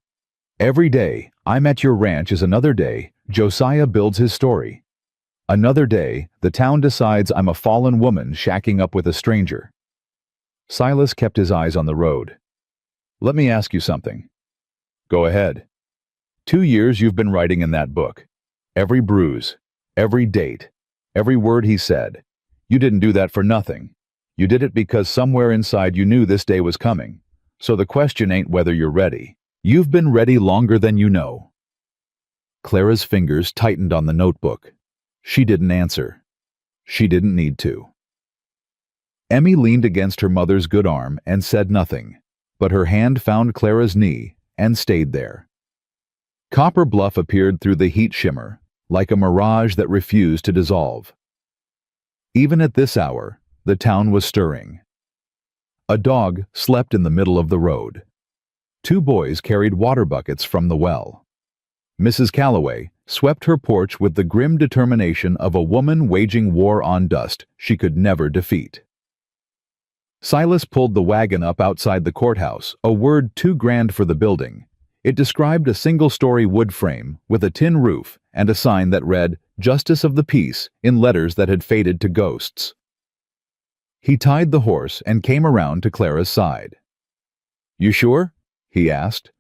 Every day I'm at your ranch is another day Josiah builds his story. Another day, the town decides I'm a fallen woman shacking up with a stranger." Silas kept his eyes on the road. "Let me ask you something." "Go ahead." 2 years you've been writing in that book. Every bruise, every date, every word he said. You didn't do that for nothing. You did it because somewhere inside you knew this day was coming. So the question ain't whether you're ready. You've been ready longer than you know. Clara's fingers tightened on the notebook. She didn't answer. She didn't need to. Emmy leaned against her mother's good arm and said nothing, but her hand found Clara's knee and stayed there. Copper Bluff appeared through the heat shimmer, like a mirage that refused to dissolve. Even at this hour, the town was stirring. A dog slept in the middle of the road. 2 boys carried water buckets from the well. Mrs. Calloway swept her porch with the grim determination of a woman waging war on dust she could never defeat. Silas pulled the wagon up outside the courthouse, a word too grand for the building. It described a single-story wood frame with a tin roof and a sign that read, "Justice of the Peace," in letters that had faded to ghosts. He tied the horse and came around to Clara's side. "You sure?" he asked.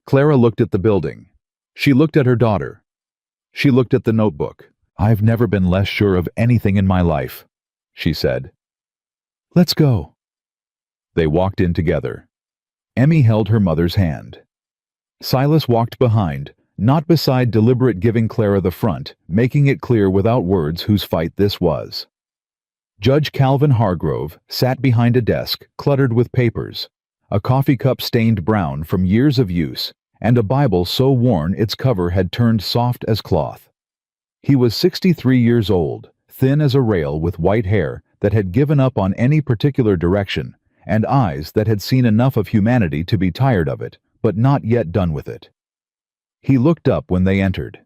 Clara looked at the building. She looked at her daughter. She looked at the notebook. "I've never been less sure of anything in my life," she said. "Let's go." They walked in together. Emmy held her mother's hand. Silas walked behind, not beside, deliberate, giving Clara the front, making it clear without words whose fight this was. Judge Calvin Hargrove sat behind a desk cluttered with papers, a coffee cup stained brown from years of use, and a Bible so worn its cover had turned soft as cloth. He was 63 years old, thin as a rail, with white hair that had given up on any particular direction, and eyes that had seen enough of humanity to be tired of it, but not yet done with it. He looked up when they entered.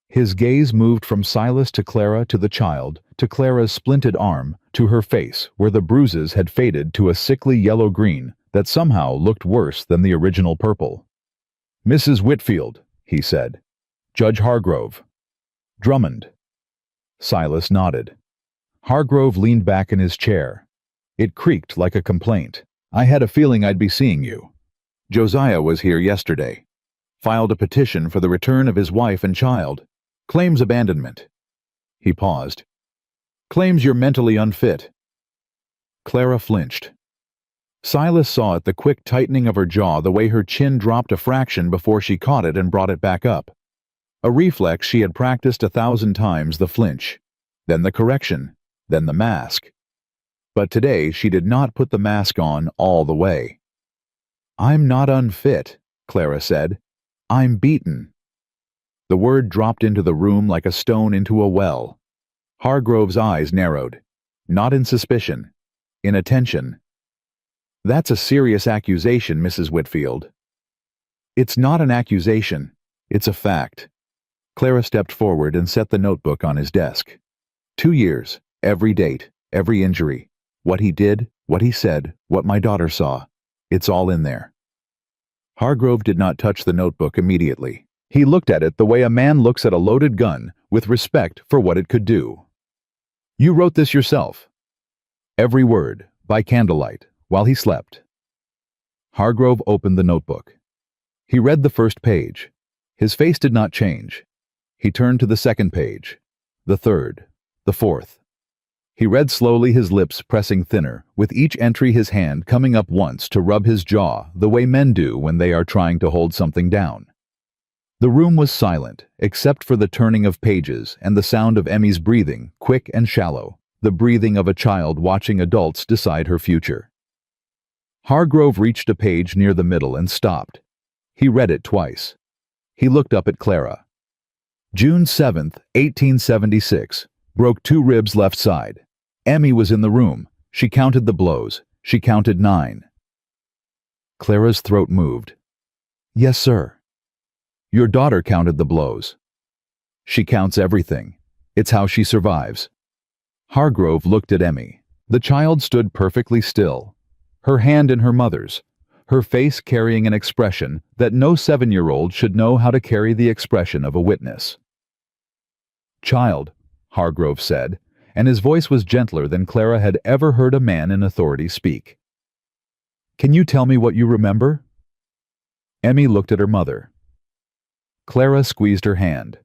His gaze moved from Silas to Clara, to the child, to Clara's splinted arm, to her face, where the bruises had faded to a sickly yellow-green that somehow looked worse than the original purple. "Mrs. Whitfield," he said. "Judge Hargrove." "Drummond." Silas nodded. Hargrove leaned back in his chair. It creaked like a complaint. "I had a feeling I'd be seeing you. Josiah was here yesterday. Filed a petition for the return of his wife and child. Claims abandonment." He paused. "Claims you're mentally unfit." Clara flinched. Silas saw it, the quick tightening of her jaw, the way her chin dropped a fraction before she caught it and brought it back up. A reflex she had practiced 1,000 times, the flinch, then the correction, then the mask. But today she did not put the mask on all the way. "I'm not unfit," Clara said. "I'm beaten." The word dropped into the room like a stone into a well. Hargrove's eyes narrowed, not in suspicion, in attention. "That's a serious accusation, Mrs. Whitfield." "It's not an accusation. It's a fact." Clara stepped forward and set the notebook on his desk. 2 years, every date, every injury, what he did, what he said, what my daughter saw. It's all in there. Hargrove did not touch the notebook immediately. He looked at it the way a man looks at a loaded gun, with respect for what it could do. "You wrote this yourself?" "Every word, by candlelight, while he slept." Hargrove opened the notebook. He read the first page. His face did not change. He turned to the second page, the third, the fourth. He read slowly, his lips pressing thinner, with each entry his hand coming up once to rub his jaw, the way men do when they are trying to hold something down. The room was silent, except for the turning of pages and the sound of Emmy's breathing, quick and shallow, the breathing of a child watching adults decide her future. Hargrove reached a page near the middle and stopped. He read it twice. He looked up at Clara. "June 7th, 1876. Broke 2 ribs left side. Emmy was in the room. She counted the blows. She counted 9. Clara's throat moved. "Yes, sir." "Your daughter counted the blows." "She counts everything. It's how she survives." Hargrove looked at Emmy. The child stood perfectly still, her hand in her mother's, her face carrying an expression that no 7-year-old should know how to carry, the expression of a witness. "Child," Hargrove said, and his voice was gentler than Clara had ever heard a man in authority speak. "Can you tell me what you remember?" Emmy looked at her mother. Clara squeezed her hand.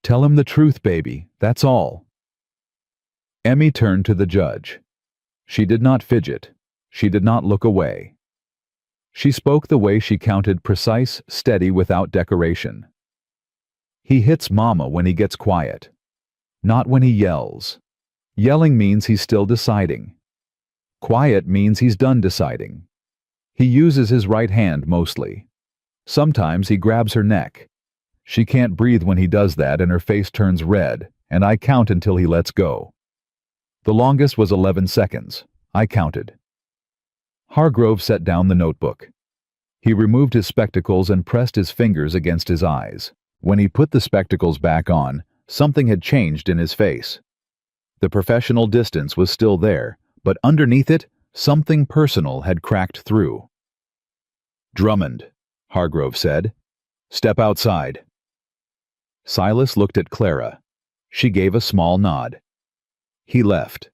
"Tell him the truth, baby, that's all." Emmy turned to the judge. She did not fidget. She did not look away. She spoke the way she counted, precise, steady, without decoration. "He hits Mama when he gets quiet. Not when he yells. Yelling means he's still deciding. Quiet means he's done deciding. He uses his right hand mostly. Sometimes he grabs her neck. She can't breathe when he does that and her face turns red, and I count until he lets go. The longest was 11 seconds. I counted. Hargrove set down the notebook. He removed his spectacles and pressed his fingers against his eyes. When he put the spectacles back on, something had changed in his face. The professional distance was still there, but underneath it, something personal had cracked through. "Drummond," Hargrove said. "Step outside." Silas looked at Clara. She gave a small nod. He left.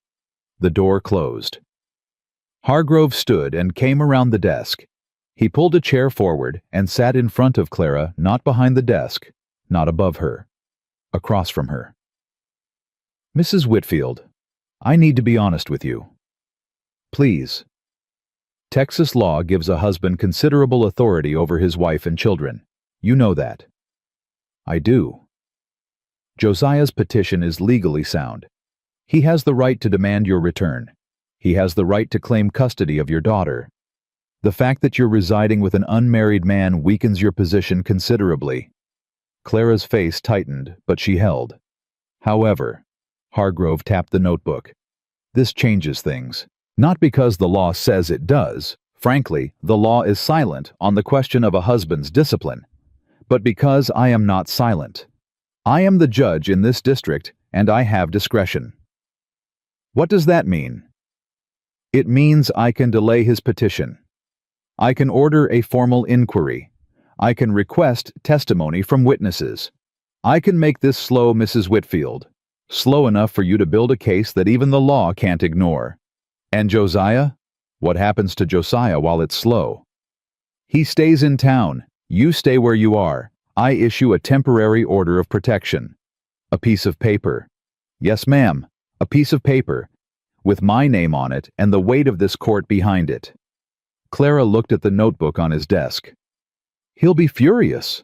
The door closed. Hargrove stood and came around the desk. He pulled a chair forward and sat in front of Clara, not behind the desk, not above her, across from her. "Mrs. Whitfield, I need to be honest with you. Please." Texas law gives a husband considerable authority over his wife and children. You know that. I do. Josiah's petition is legally sound. He has the right to demand your return. He has the right to claim custody of your daughter. The fact that you're residing with an unmarried man weakens your position considerably. Clara's face tightened, but she held. However, Hargrove tapped the notebook. This changes things. Not because the law says it does. Frankly, the law is silent on the question of a husband's discipline. But because I am not silent. I am the judge in this district, and I have discretion. What does that mean? It means I can delay his petition. I can order a formal inquiry. I can request testimony from witnesses. I can make this slow, Mrs. Whitfield. Slow enough for you to build a case that even the law can't ignore. And Josiah? What happens to Josiah while it's slow? He stays in town. You stay where you are. I issue a temporary order of protection. A piece of paper. Yes, ma'am, a piece of paper, with my name on it and the weight of this court behind it. Clara looked at the notebook on his desk. He'll be furious.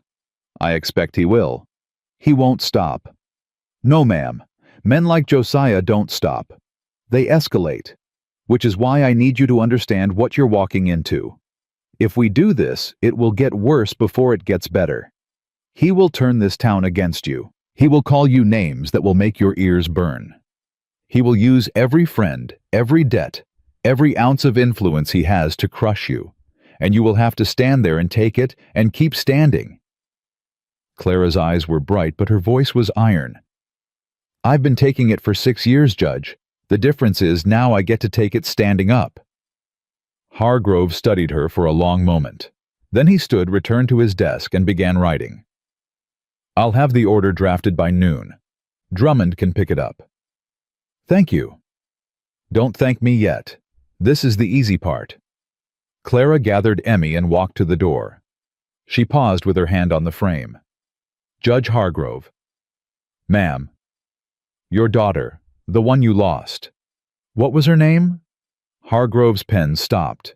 I expect he will. He won't stop. No, ma'am. Men like Josiah don't stop. They escalate, which is why I need you to understand what you're walking into. If we do this, it will get worse before it gets better. He will turn this town against you. He will call you names that will make your ears burn. He will use every friend, every debt, every ounce of influence he has to crush you, and you will have to stand there and take it and keep standing. Clara's eyes were bright, but her voice was iron. I've been taking it for 6 years, Judge. The difference is now I get to take it standing up. Hargrove studied her for a long moment. Then he stood, returned to his desk, and began writing. I'll have the order drafted by noon. Drummond can pick it up. Thank you. Don't thank me yet. This is the easy part. Clara gathered Emmy and walked to the door. She paused with her hand on the frame. Judge Hargrove. Ma'am. Your daughter, the one you lost. What was her name? Hargrove's pen stopped.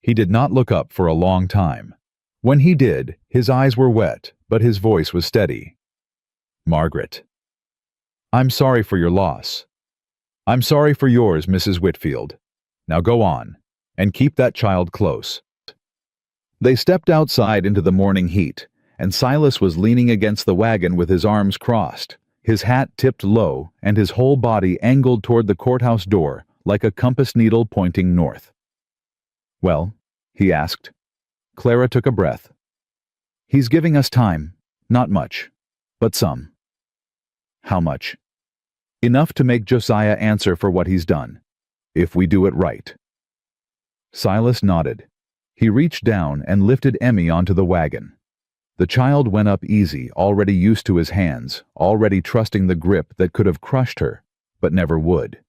He did not look up for a long time. When he did, his eyes were wet, but his voice was steady. Margaret. I'm sorry for your loss. I'm sorry for yours, Mrs. Whitfield. Now go on, and keep that child close. They stepped outside into the morning heat, and Silas was leaning against the wagon with his arms crossed, his hat tipped low, and his whole body angled toward the courthouse door like a compass needle pointing north. Well, he asked. Clara took a breath. He's giving us time. Not much, but some. How much? Enough to make Josiah answer for what he's done, if we do it right. Silas nodded. He reached down and lifted Emmy onto the wagon. The child went up easy, already used to his hands, already trusting the grip that could have crushed her, but never would.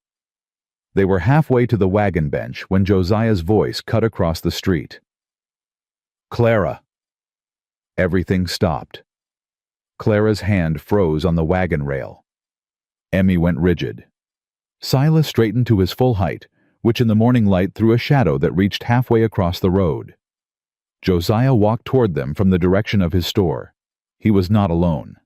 They were halfway to the wagon bench when Josiah's voice cut across the street. Clara. Everything stopped. Clara's hand froze on the wagon rail. Emmy went rigid. Silas straightened to his full height, which in the morning light threw a shadow that reached halfway across the road. Josiah walked toward them from the direction of his store. He was not alone.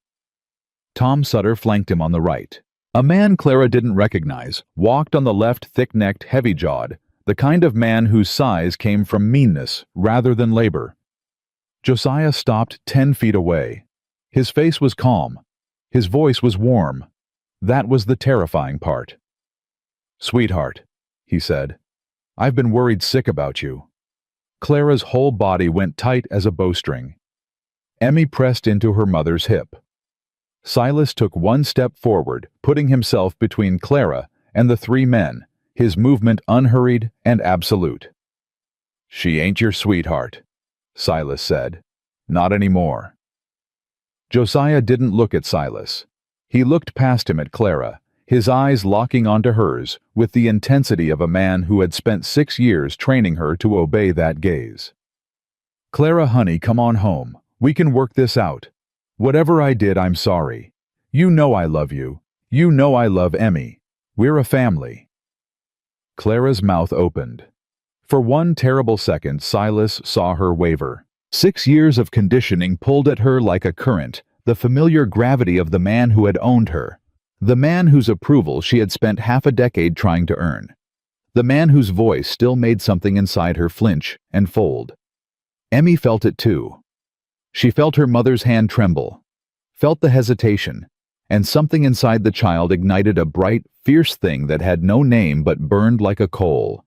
Tom Sutter flanked him on the right. A man Clara didn't recognize walked on the left, thick-necked, heavy-jawed, the kind of man whose size came from meanness rather than labor. Josiah stopped 10 feet away. His face was calm. His voice was warm. That was the terrifying part. "Sweetheart," he said, "I've been worried sick about you." Clara's whole body went tight as a bowstring. Emmy pressed into her mother's hip. Silas took one step forward, putting himself between Clara and the three men, his movement unhurried and absolute. "She ain't your sweetheart," Silas said. "Not anymore." Josiah didn't look at Silas. He looked past him at Clara, his eyes locking onto hers with the intensity of a man who had spent 6 years training her to obey that gaze. "Clara, honey, come on home. We can work this out. Whatever I did, I'm sorry. You know I love you. You know I love Emmy. We're a family." Clara's mouth opened. For one terrible second, Silas saw her waver. 6 years of conditioning pulled at her like a current, the familiar gravity of the man who had owned her, the man whose approval she had spent half a decade trying to earn, the man whose voice still made something inside her flinch and fold. Emmy felt it too. She felt her mother's hand tremble, felt the hesitation, and something inside the child ignited a bright, fierce thing that had no name but burned like a coal.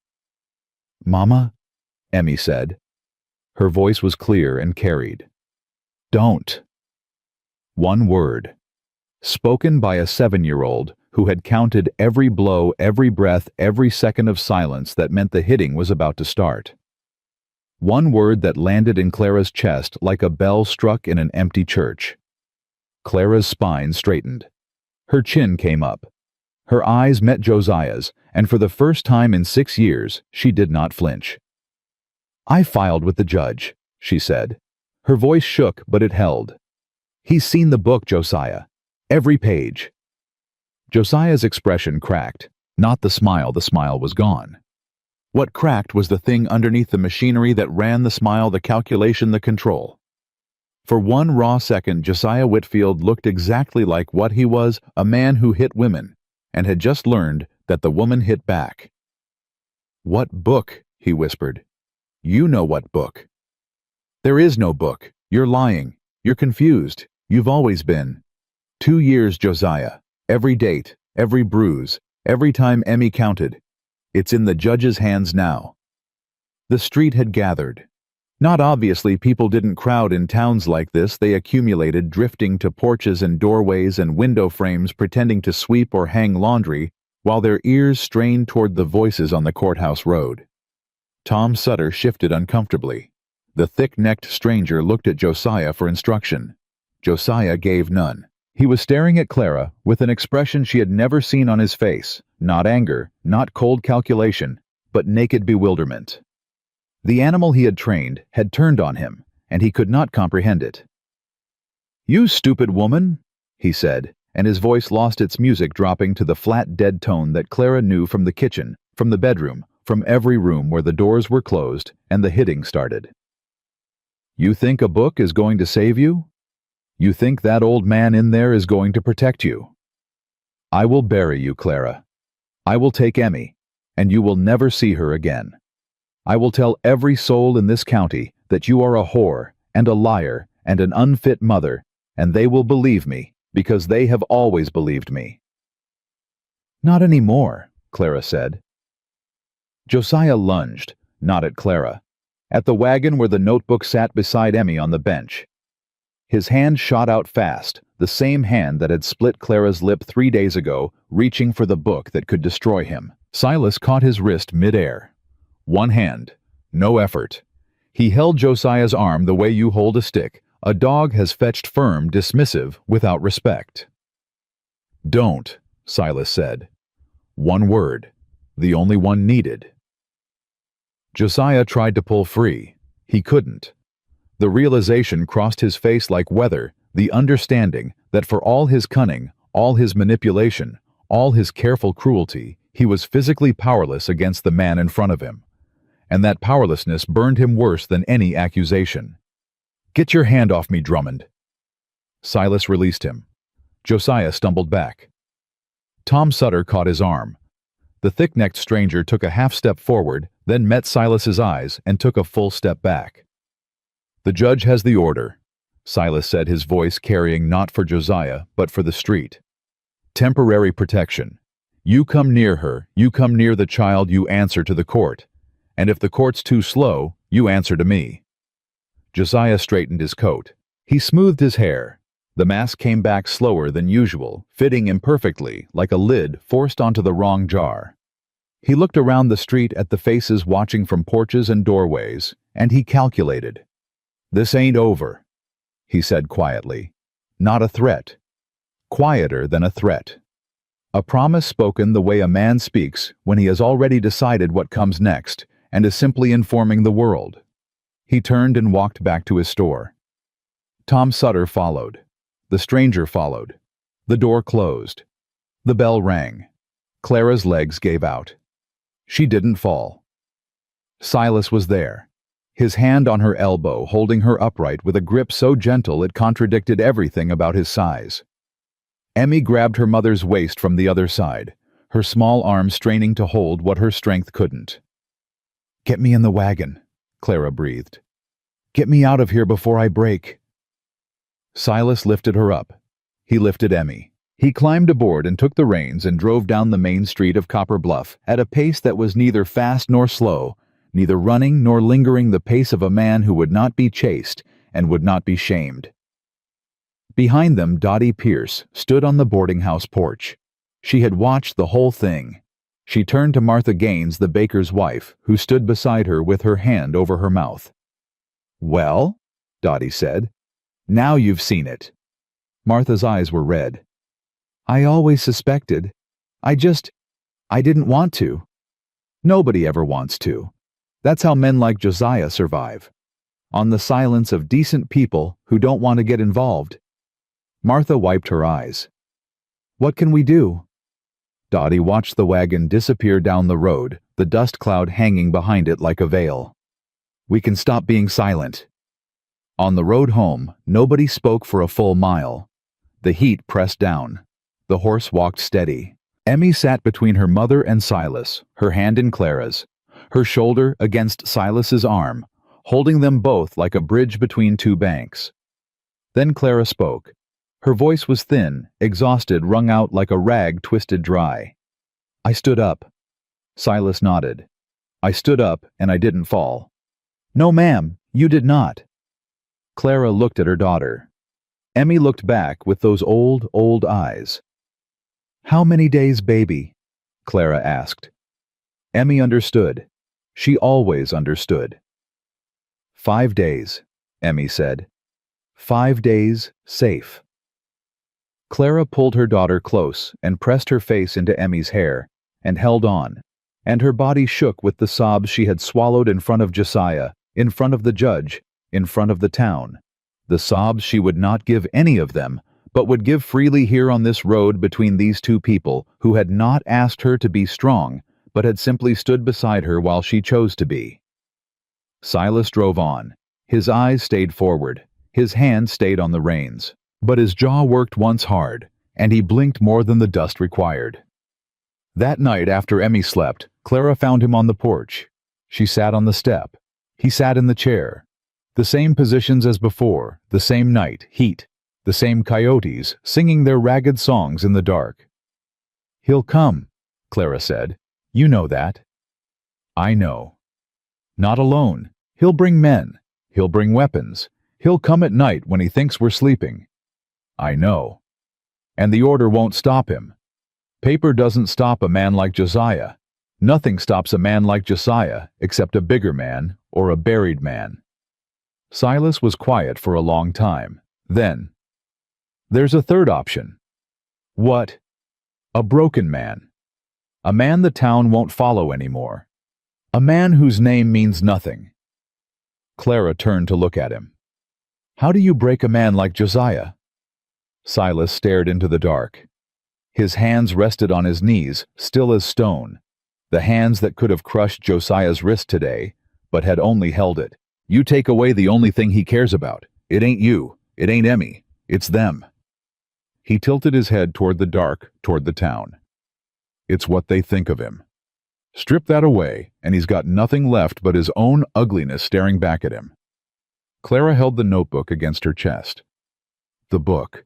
"Mama," Emmy said. Her voice was clear and carried. "Don't." One word, spoken by a 7-year-old who had counted every blow, every breath, every second of silence that meant the hitting was about to start. One word that landed in Clara's chest like a bell struck in an empty church. Clara's spine straightened. Her chin came up. Her eyes met Josiah's, and for the first time in 6 years, she did not flinch. "I filed with the judge," she said. Her voice shook, but it held. "He's seen the book, Josiah. Every page." Josiah's expression cracked. Not the smile was gone. What cracked was the thing underneath the machinery that ran the smile, the calculation, the control. For one raw second, Josiah Whitfield looked exactly like what he was, a man who hit women, and had just learned that the woman hit back. "What book?" he whispered. "You know what book." "There is no book. You're lying. You're confused. You've always been." 2 years, Josiah. Every date, every bruise, every time Emmy counted. It's in the judge's hands now. The street had gathered. Not obviously, people didn't crowd in towns like this. They accumulated, drifting to porches and doorways and window frames, pretending to sweep or hang laundry, while their ears strained toward the voices on the courthouse road. Tom Sutter shifted uncomfortably. The thick-necked stranger looked at Josiah for instruction. Josiah gave none. He was staring at Clara with an expression she had never seen on his face, not anger, not cold calculation, but naked bewilderment. The animal he had trained had turned on him, and he could not comprehend it. "You stupid woman," he said, and his voice lost its music, dropping to the flat, dead tone that Clara knew from the kitchen, from the bedroom, from every room where the doors were closed and the hitting started. "You think a book is going to save you? You think that old man in there is going to protect you? I will bury you, Clara. I will take Emmy, and you will never see her again. I will tell every soul in this county that you are a whore and a liar and an unfit mother, and they will believe me because they have always believed me." "Not anymore," Clara said. Josiah lunged, not at Clara, at the wagon where the notebook sat beside Emmy on the bench. His hand shot out fast, the same hand that had split Clara's lip 3 days ago, reaching for the book that could destroy him. Silas caught his wrist mid-air. One hand, no effort. He held Josiah's arm the way you hold a stick. A dog has fetched, firm, dismissive, without respect. "Don't," Silas said. One word, the only one needed. Josiah tried to pull free. He couldn't. The realization crossed his face like weather, the understanding that for all his cunning, all his manipulation, all his careful cruelty, he was physically powerless against the man in front of him. And that powerlessness burned him worse than any accusation. "Get your hand off me, Drummond." Silas released him. Josiah stumbled back. Tom Sutter caught his arm. The thick-necked stranger took a half-step forward, then met Silas's eyes and took a full step back. "The judge has the order," Silas said, his voice carrying not for Josiah, but for the street. "Temporary protection. You come near her, you come near the child, you answer to the court. And if the court's too slow, you answer to me." Josiah straightened his coat. He smoothed his hair. The mask came back slower than usual, fitting imperfectly, like a lid forced onto the wrong jar. He looked around the street at the faces watching from porches and doorways, and he calculated. "This ain't over," he said quietly. "Not a threat. Quieter than a threat. A promise spoken the way a man speaks when he has already decided what comes next and is simply informing the world." He turned and walked back to his store. Tom Sutter followed. The stranger followed. The door closed. The bell rang. Clara's legs gave out. She didn't fall. Silas was there, his hand on her elbow, holding her upright with a grip so gentle it contradicted everything about his size. Emmy grabbed her mother's waist from the other side, her small arms straining to hold what her strength couldn't. "Get me in the wagon," Clara breathed. "Get me out of here before I break." Silas lifted her up. He lifted Emmy. He climbed aboard and took the reins and drove down the main street of Copper Bluff at a pace that was neither fast nor slow, neither running nor lingering, the pace of a man who would not be chased and would not be shamed. Behind them, Dottie Pierce stood on the boarding house porch. She had watched the whole thing. She turned to Martha Gaines, the baker's wife, who stood beside her with her hand over her mouth. "Well," Dottie said, "now you've seen it." Martha's eyes were red. "I always suspected. I didn't want to." Nobody ever wants to. That's how men like Josiah survive. On the silence of decent people who don't want to get involved. Martha wiped her eyes. "What can we do?" Dottie watched the wagon disappear down the road, the dust cloud hanging behind it like a veil. "We can stop being silent." On the road home, nobody spoke for a full mile. The heat pressed down. The horse walked steady. Emmy sat between her mother and Silas, her hand in Clara's, her shoulder against Silas's arm, holding them both like a bridge between two banks. Then Clara spoke. Her voice was thin, exhausted, wrung out like a rag twisted dry. "I stood up." Silas nodded. "I stood up and I didn't fall." "No, ma'am, you did not." Clara looked at her daughter. Emmy looked back with those old eyes. "How many days, baby?" Clara asked. Emmy understood. She always understood. 5 days, Emmy said. 5 days, safe. Clara pulled her daughter close and pressed her face into Emmy's hair, and held on, and her body shook with the sobs she had swallowed in front of Josiah, in front of the judge, in front of the town. The sobs she would not give any of them, but would give freely here on this road between these two people who had not asked her to be strong, but had simply stood beside her while she chose to be. Silas drove on. His eyes stayed forward. His hand stayed on the reins. But his jaw worked once hard, and he blinked more than the dust required. That night after Emmy slept, Clara found him on the porch. She sat on the step. He sat in the chair. The same positions as before, the same night, heat, the same coyotes singing their ragged songs in the dark. "He'll come," Clara said. "You know that." "I know." "Not alone. He'll bring men. He'll bring weapons. He'll come at night when he thinks we're sleeping." "I know. And the order won't stop him. Paper doesn't stop a man like Josiah. Nothing stops a man like Josiah except a bigger man or a buried man." Silas was quiet for a long time. Then, "There's a third option." "What?" "A broken man. A man the town won't follow anymore. A man whose name means nothing." Clara turned to look at him. "How do you break a man like Josiah?" Silas stared into the dark. His hands rested on his knees, still as stone. The hands that could have crushed Josiah's wrist today, but had only held it. "You take away the only thing he cares about. It ain't you. It ain't Emmy. It's them." He tilted his head toward the dark, toward the town. It's what they think of him. Strip that away, and he's got nothing left but his own ugliness staring back at him. Clara held the notebook against her chest. The book.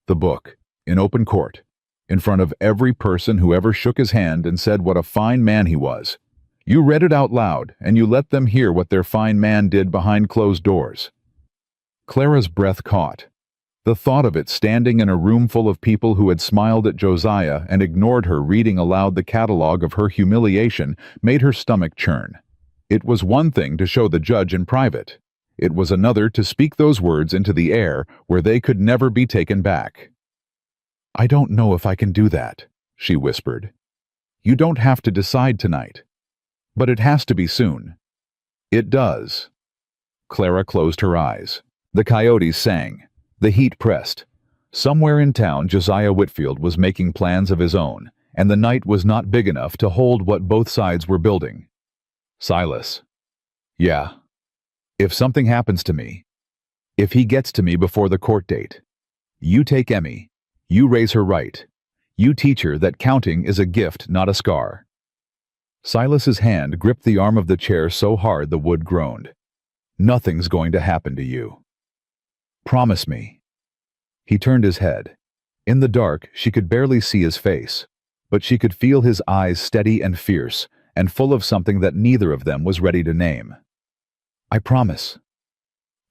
The book. In open court. In front of every person who ever shook his hand and said what a fine man he was. You read it out loud, and you let them hear what their fine man did behind closed doors. Clara's breath caught. The thought of it standing in a room full of people who had smiled at Josiah and ignored her reading aloud the catalogue of her humiliation made her stomach churn. It was one thing to show the judge in private. It was another to speak those words into the air where they could never be taken back. "I don't know if I can do that," she whispered. "You don't have to decide tonight. But it has to be soon." "It does." Clara closed her eyes. The coyotes sang. The heat pressed. Somewhere in town, Josiah Whitfield was making plans of his own, and the night was not big enough to hold what both sides were building. Silas. Yeah. If something happens to me, if he gets to me before the court date, you take Emmy, you raise her right, you teach her that counting is a gift, not a scar. Silas's hand gripped the arm of the chair so hard the wood groaned. Nothing's going to happen to you. Promise me. He turned his head. In the dark, she could barely see his face, but she could feel his eyes steady and fierce, and full of something that neither of them was ready to name. I promise.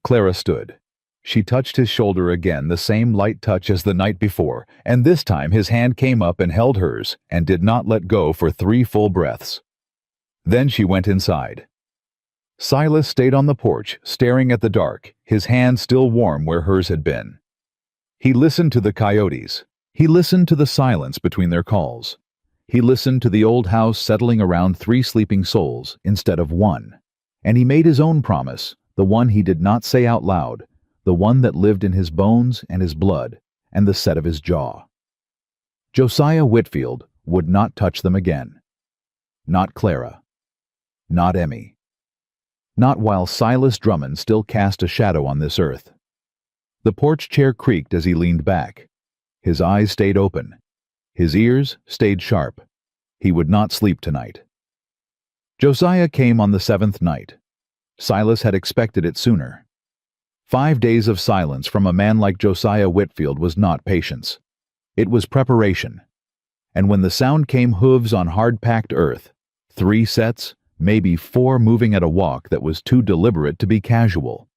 Clara stood. She touched his shoulder again, the same light touch as the night before, and this time his hand came up and held hers, and did not let go for 3 full breaths. Then she went inside. Silas stayed on the porch, staring at the dark, his hand still warm where hers had been. He listened to the coyotes. He listened to the silence between their calls. He listened to the old house settling around 3 sleeping souls instead of 1. And he made his own promise, the one he did not say out loud, the one that lived in his bones and his blood and the set of his jaw. Josiah Whitfield would not touch them again. Not Clara. Not Emmy. Not while Silas Drummond still cast a shadow on this earth. The porch chair creaked as he leaned back. His eyes stayed open. His ears stayed sharp. He would not sleep tonight. Josiah came on the 7th night. Silas had expected it sooner. 5 days of silence from a man like Josiah Whitfield was not patience. It was preparation. And when the sound came hooves on hard-packed earth, 3 sets, maybe 4 moving at a walk that was too deliberate to be casual.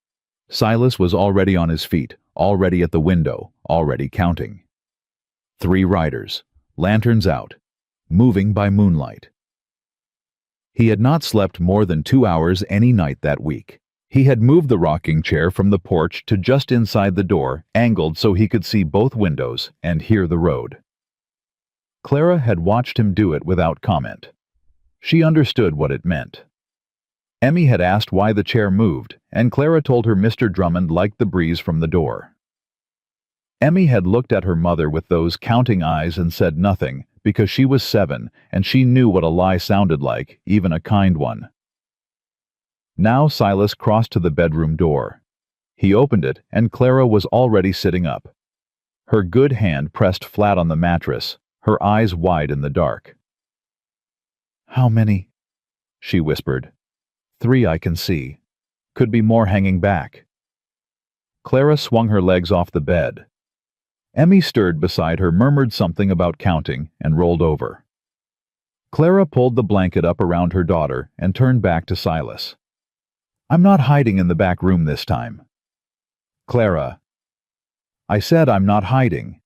Silas was already on his feet, already at the window, already counting. 3 riders, lanterns out, moving by moonlight. He had not slept more than 2 hours any night that week. He had moved the rocking chair from the porch to just inside the door, angled so he could see both windows and hear the road. Clara had watched him do it without comment. She understood what it meant. Emmy had asked why the chair moved, and Clara told her Mr. Drummond liked the breeze from the door. Emmy had looked at her mother with those counting eyes and said nothing, because she was 7, and she knew what a lie sounded like, even a kind one. Now Silas crossed to the bedroom door. He opened it, and Clara was already sitting up. Her good hand pressed flat on the mattress, her eyes wide in the dark. How many? She whispered. 3 I can see. Could be more hanging back. Clara swung her legs off the bed. Emmy stirred beside her, murmured something about counting, and rolled over. Clara pulled the blanket up around her daughter and turned back to Silas. I'm not hiding in the back room this time. Clara. I said I'm not hiding.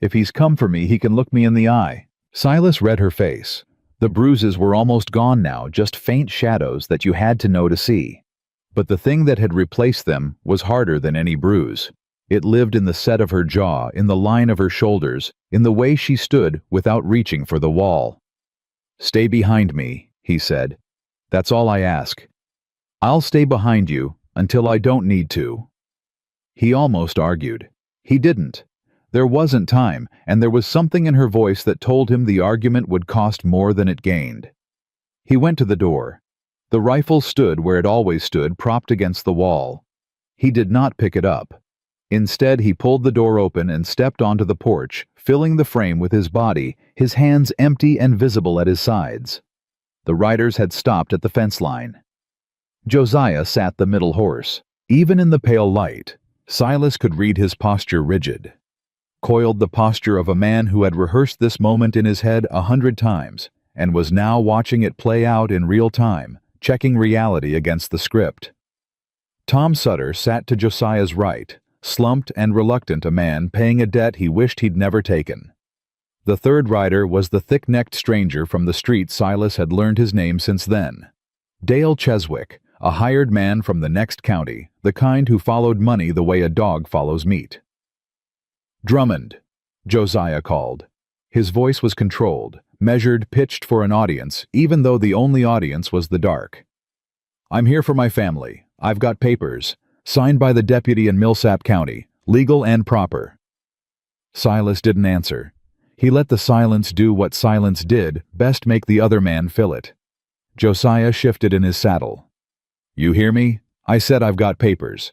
If he's come for me, he can look me in the eye. Silas read her face. The bruises were almost gone now, just faint shadows that you had to know to see. But the thing that had replaced them was harder than any bruise. It lived in the set of her jaw, in the line of her shoulders, in the way she stood without reaching for the wall. Stay behind me, he said. That's all I ask. I'll stay behind you until I don't need to. He almost argued. He didn't. There wasn't time, and there was something in her voice that told him the argument would cost more than it gained. He went to the door. The rifle stood where it always stood, propped against the wall. He did not pick it up. Instead, he pulled the door open and stepped onto the porch, filling the frame with his body, his hands empty and visible at his sides. The riders had stopped at the fence line. Josiah sat the middle horse. Even in the pale light, Silas could read his posture rigid. Coiled, the posture of a man who had rehearsed this moment in his head 100 times and was now watching it play out in real time, checking reality against the script. Tom Sutter sat to Josiah's right, slumped and reluctant, a man paying a debt he wished he'd never taken. The third rider was the thick-necked stranger from the street. Silas had learned his name since then. Dale Cheswick, a hired man from the next county, the kind who followed money the way a dog follows meat. "Drummond," Josiah called. His voice was controlled, measured, pitched for an audience, even though the only audience was the dark. "I'm here for my family. I've got papers, signed by the deputy in Millsap County, legal and proper." Silas didn't answer. He let the silence do what silence did best, make the other man fill it. Josiah shifted in his saddle. "You hear me? I said I've got papers.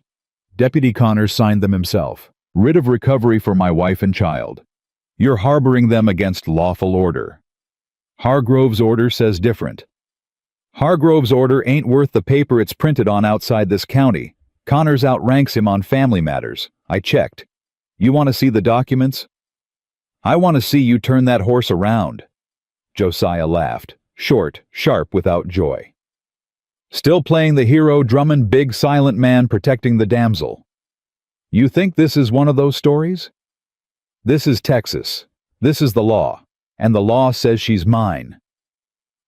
Deputy Connors signed them himself. Writ of recovery for my wife and child. You're harboring them against lawful order. Hargrove's order says different. Hargrove's order ain't worth the paper it's printed on outside this county. Connors outranks him on family matters. I checked. You want to see the documents? I want to see you turn that horse around." Josiah laughed, short, sharp, without joy. "Still playing the hero, Drummond, big silent man protecting the damsel. You think this is one of those stories? This is Texas. This is the law, and the law says she's mine.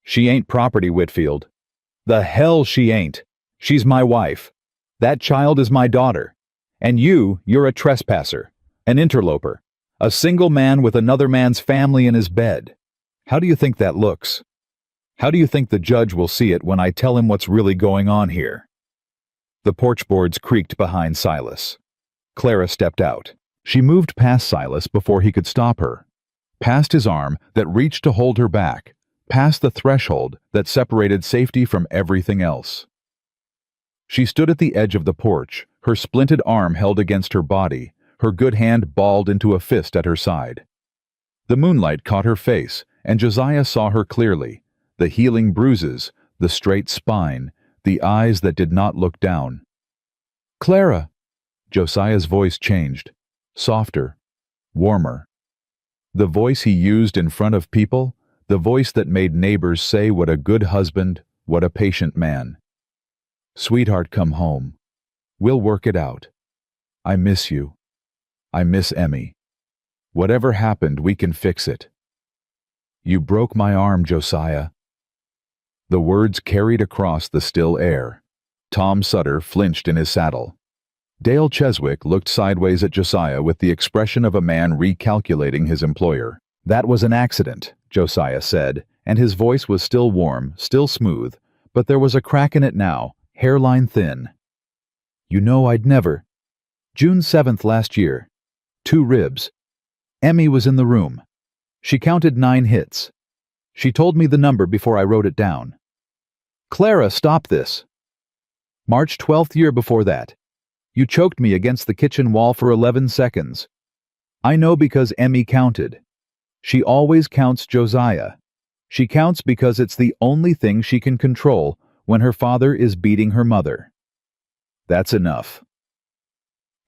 She ain't property, Whitfield. The hell she ain't. She's my wife. That child is my daughter. And you're a trespasser, an interloper, a single man with another man's family in his bed. How do you think that looks? How do you think the judge will see it when I tell him what's really going on here?" The porch boards creaked behind Silas. Clara stepped out. She moved past Silas before he could stop her, past his arm that reached to hold her back, past the threshold that separated safety from everything else. She stood at the edge of the porch, her splinted arm held against her body, her good hand balled into a fist at her side. The moonlight caught her face, and Josiah saw her clearly, the healing bruises, the straight spine, the eyes that did not look down. "Clara!" Josiah's voice changed, softer, warmer. The voice he used in front of people, the voice that made neighbors say what a good husband, what a patient man. "Sweetheart, come home. We'll work it out. I miss you. I miss Emmy. Whatever happened, we can fix it. You broke my arm, Josiah." The words carried across the still air. Tom Sutter flinched in his saddle. Dale Cheswick looked sideways at Josiah with the expression of a man recalculating his employer. "That was an accident," Josiah said, and his voice was still warm, still smooth, but there was a crack in it now, hairline thin. "You know I'd never. June 7th last year. 2 ribs. Emmy was in the room. She counted 9 hits. She told me the number before I wrote it down. Clara, stop this. March 12th year before that. You choked me against the kitchen wall for 11 seconds. I know because Emmy counted. She always counts, Josiah. She counts because it's the only thing she can control when her father is beating her mother. That's enough."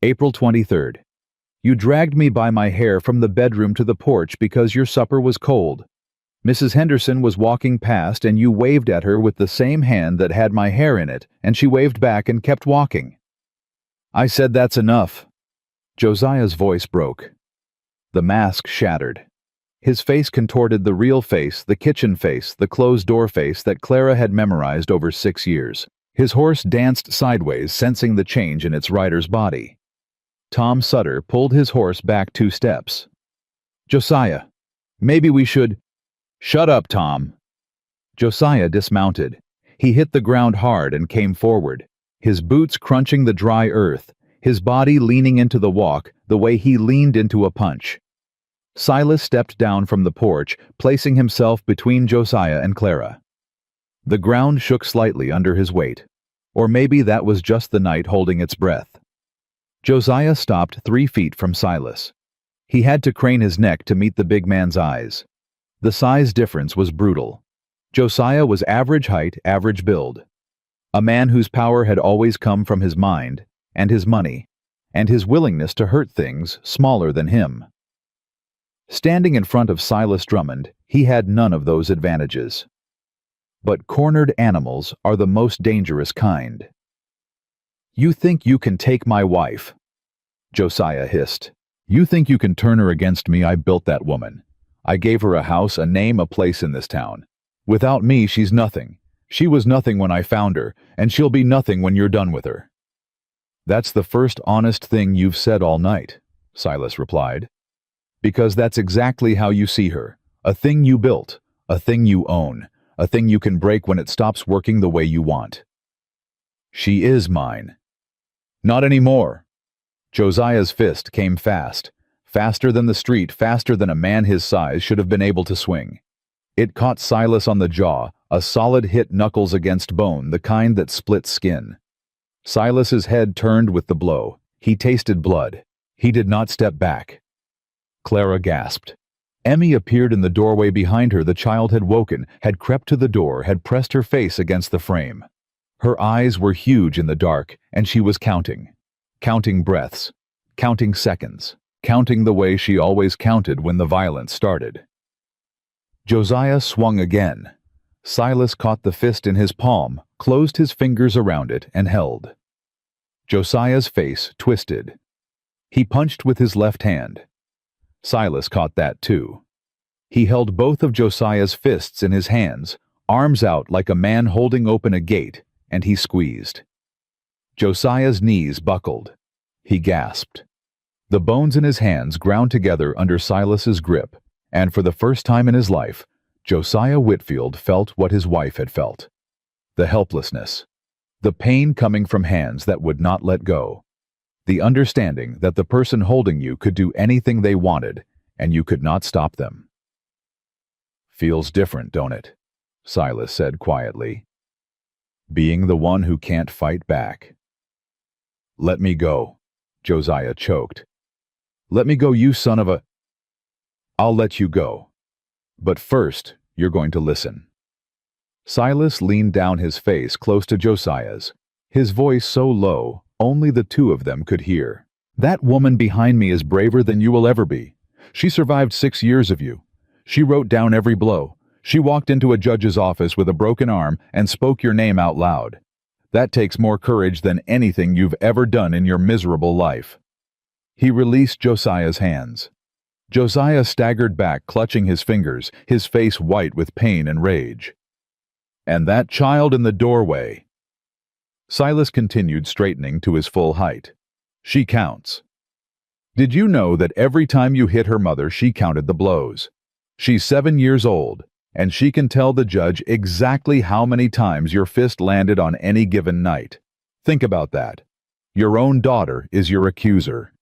April 23rd. You dragged me by my hair from the bedroom to the porch because your supper was cold. Mrs. Henderson was walking past and you waved at her with the same hand that had my hair in it, and she waved back and kept walking. I said that's enough. Josiah's voice broke. The mask shattered. His face contorted the real face, the kitchen face, the closed-door face that Clara had memorized over 6 years. His horse danced sideways, sensing the change in its rider's body. Tom Sutter pulled his horse back 2 steps. Josiah, maybe we should... Shut up, Tom. Josiah dismounted. He hit the ground hard and came forward, his boots crunching the dry earth, his body leaning into the walk the way he leaned into a punch. Silas stepped down from the porch, placing himself between Josiah and Clara. The ground shook slightly under his weight, or maybe that was just the night holding its breath. Josiah stopped 3 feet from Silas. He had to crane his neck to meet the big man's eyes. The size difference was brutal. Josiah was average height, average build. A man whose power had always come from his mind, and his money, and his willingness to hurt things smaller than him. Standing in front of Silas Drummond, he had none of those advantages. But cornered animals are the most dangerous kind. "You think you can take my wife?" Josiah hissed. "You think you can turn her against me? I built that woman. I gave her a house, a name, a place in this town. Without me, she's nothing. She was nothing when I found her, and she'll be nothing when you're done with her." "That's the first honest thing you've said all night," Silas replied. "Because that's exactly how you see her. A thing you built, a thing you own, a thing you can break when it stops working the way you want." "She is mine." "Not anymore." Josiah's fist came fast, faster than the street, faster than a man his size should have been able to swing. It caught Silas on the jaw, a solid hit, knuckles against bone, the kind that splits skin. Silas's head turned with the blow. He tasted blood. He did not step back. Clara gasped. Emmy appeared in the doorway behind her. The child had woken, had crept to the door, had pressed her face against the frame. Her eyes were huge in the dark, and she was counting. Counting breaths. Counting seconds. Counting the way she always counted when the violence started. Josiah swung again. Silas caught the fist in his palm, closed his fingers around it, and held. Josiah's face twisted. He punched with his left hand. Silas caught that too. He held both of Josiah's fists in his hands, arms out like a man holding open a gate, and he squeezed. Josiah's knees buckled. He gasped. The bones in his hands ground together under Silas's grip, and for the first time in his life, Josiah Whitfield felt what his wife had felt. The helplessness. The pain coming from hands that would not let go. The understanding that the person holding you could do anything they wanted, and you could not stop them. "Feels different, don't it?" Silas said quietly. "Being the one who can't fight back." "Let me go," Josiah choked. "Let me go, you son of a—" "I'll let you go. But first, you're going to listen." Silas leaned down, his face close to Josiah's, his voice so low only the two of them could hear. "That woman behind me is braver than you will ever be. She survived 6 years of you. She wrote down every blow. She walked into a judge's office with a broken arm and spoke your name out loud. That takes more courage than anything you've ever done in your miserable life." He released Josiah's hands. Josiah staggered back, clutching his fingers, his face white with pain and rage. "And that child in the doorway." Silas continued, straightening to his full height. "She counts. Did you know that every time you hit her mother, she counted the blows? She's 7 years old, and she can tell the judge exactly how many times your fist landed on any given night. Think about that. Your own daughter is your accuser."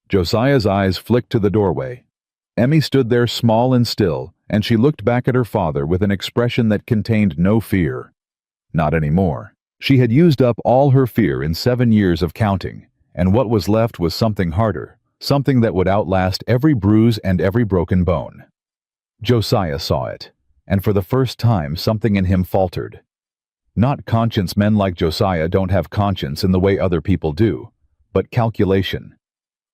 Josiah's eyes flicked to the doorway. Emmy stood there small and still, and she looked back at her father with an expression that contained no fear. Not anymore. She had used up all her fear in 7 years of counting, and what was left was something harder, something that would outlast every bruise and every broken bone. Josiah saw it, and for the first time something in him faltered. Not conscience. Men like Josiah don't have conscience in the way other people do, but calculation.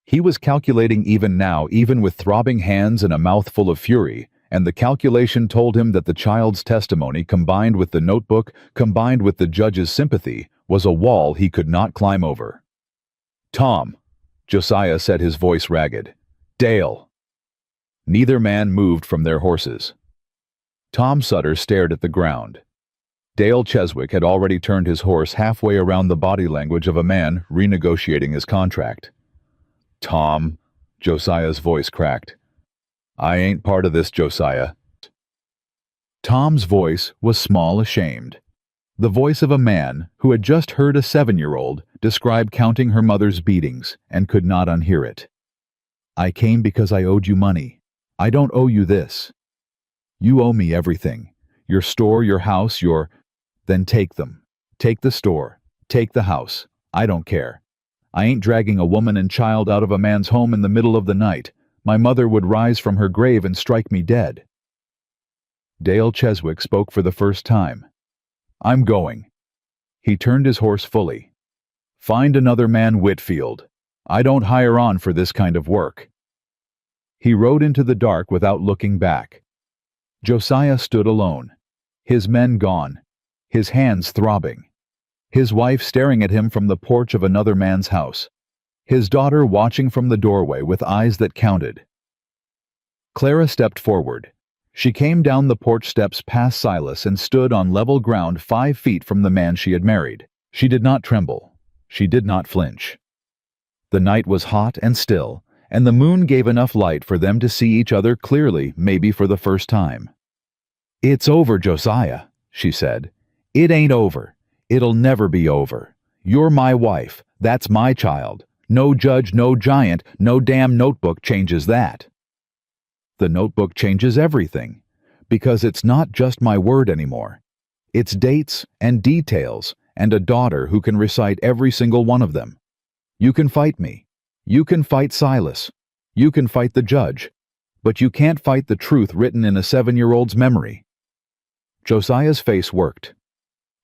He was calculating even now, even with throbbing hands and a mouth full of fury, and the calculation told him that the child's testimony, combined with the notebook, combined with the judge's sympathy, was a wall he could not climb over. "Tom," Josiah said, his voice ragged. "Dale." Neither man moved from their horses. Tom Sutter stared at the ground. Dale Cheswick had already turned his horse halfway around, the body language of a man renegotiating his contract. "Tom," Josiah's voice cracked. "I ain't part of this, Josiah." Tom's voice was small, ashamed. The voice of a man who had just heard a 7-year-old describe counting her mother's beatings and could not unhear it. "I came because I owed you money. I don't owe you this. You owe me everything. Your store, your house, your—" "Then take them. Take the store. Take the house. I don't care. I ain't dragging a woman and child out of a man's home in the middle of the night. My mother would rise from her grave and strike me dead." Dale Cheswick spoke for the first time. "I'm going." He turned his horse fully. "Find another man, Whitfield. I don't hire on for this kind of work." He rode into the dark without looking back. Josiah stood alone, his men gone, his hands throbbing, his wife staring at him from the porch of another man's house, his daughter watching from the doorway with eyes that counted. Clara stepped forward. She came down the porch steps past Silas and stood on level ground 5 feet from the man she had married. She did not tremble. She did not flinch. The night was hot and still, and the moon gave enough light for them to see each other clearly, maybe for the first time. "It's over, Josiah," she said. "It ain't over. It'll never be over. You're my wife. That's my child. No judge, no giant, no damn notebook changes that." The notebook changes everything, because it's not just my word anymore. It's dates and details and a daughter who can recite every single one of them. You can fight me. You can fight Silas. You can fight the judge. But you can't fight the truth written in a 7-year-old's memory. Josiah's face worked.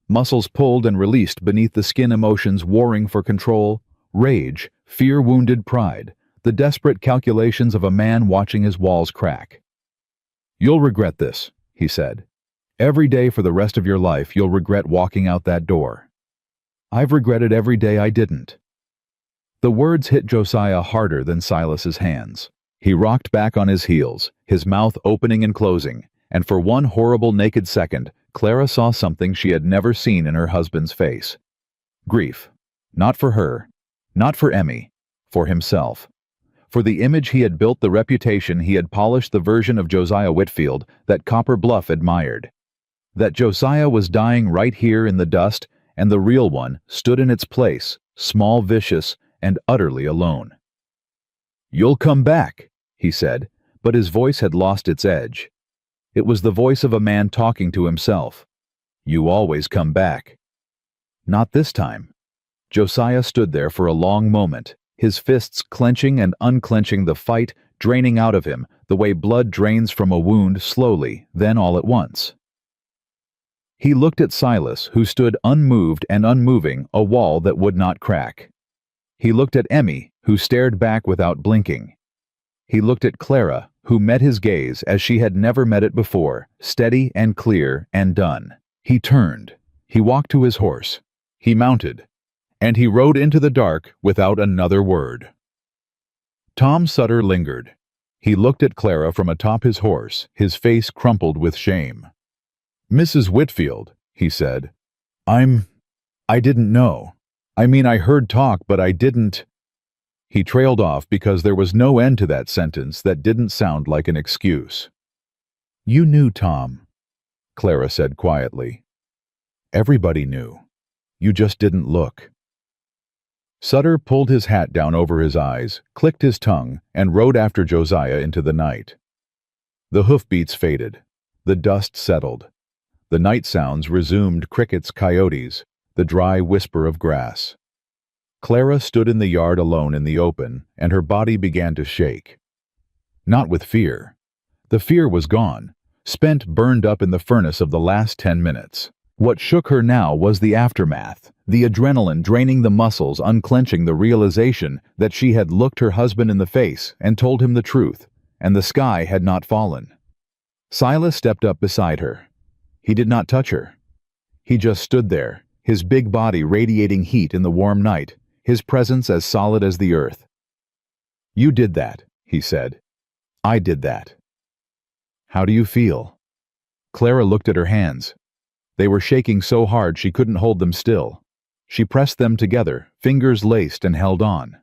Muscles pulled and released beneath the skin, emotions warring for control, rage, fear-wounded pride, the desperate calculations of a man watching his walls crack. "You'll regret this," he said. "Every day for the rest of your life you'll regret walking out that door." "I've regretted every day I didn't." The words hit Josiah harder than Silas's hands. He rocked back on his heels, his mouth opening and closing, and for one horrible naked second, Clara saw something she had never seen in her husband's face. Grief. Not for her. Not for Emmy. For himself. For the image he had built, the reputation he had polished, the version of Josiah Whitfield that Copper Bluff admired. That Josiah was dying right here in the dust, and the real one stood in its place, small, vicious, and utterly alone. "You'll come back," he said, but his voice had lost its edge. It was the voice of a man talking to himself. "You always come back." Not this time. Josiah stood there for a long moment, his fists clenching and unclenching, the fight draining out of him, the way blood drains from a wound, slowly, then all at once. He looked at Silas, who stood unmoved and unmoving, a wall that would not crack. He looked at Emmy, who stared back without blinking. He looked at Clara, who met his gaze as she had never met it before, steady and clear and done. He turned. He walked to his horse. He mounted. And he rode into the dark without another word. Tom Sutter lingered. He looked at Clara from atop his horse, his face crumpled with shame. "Mrs. Whitfield," he said, I didn't know. I mean, I heard talk, but I didn't." He trailed off because there was no end to that sentence that didn't sound like an excuse. "You knew, Tom," Clara said quietly. "Everybody knew. You just didn't look." Sutter pulled his hat down over his eyes, clicked his tongue, and rode after Josiah into the night. The hoofbeats faded. The dust settled. The night sounds resumed: crickets, coyotes, the dry whisper of grass. Clara stood in the yard alone in the open, and her body began to shake. Not with fear. The fear was gone, spent, burned up in the furnace of the last 10 minutes. What shook her now was the aftermath, the adrenaline draining the muscles, unclenching the realization that she had looked her husband in the face and told him the truth, and the sky had not fallen. Silas stepped up beside her. He did not touch her. He just stood there, his big body radiating heat in the warm night, his presence as solid as the earth. "You did that," he said. "I did that." "How do you feel?" Clara looked at her hands. They were shaking so hard she couldn't hold them still. She pressed them together, fingers laced, and held on.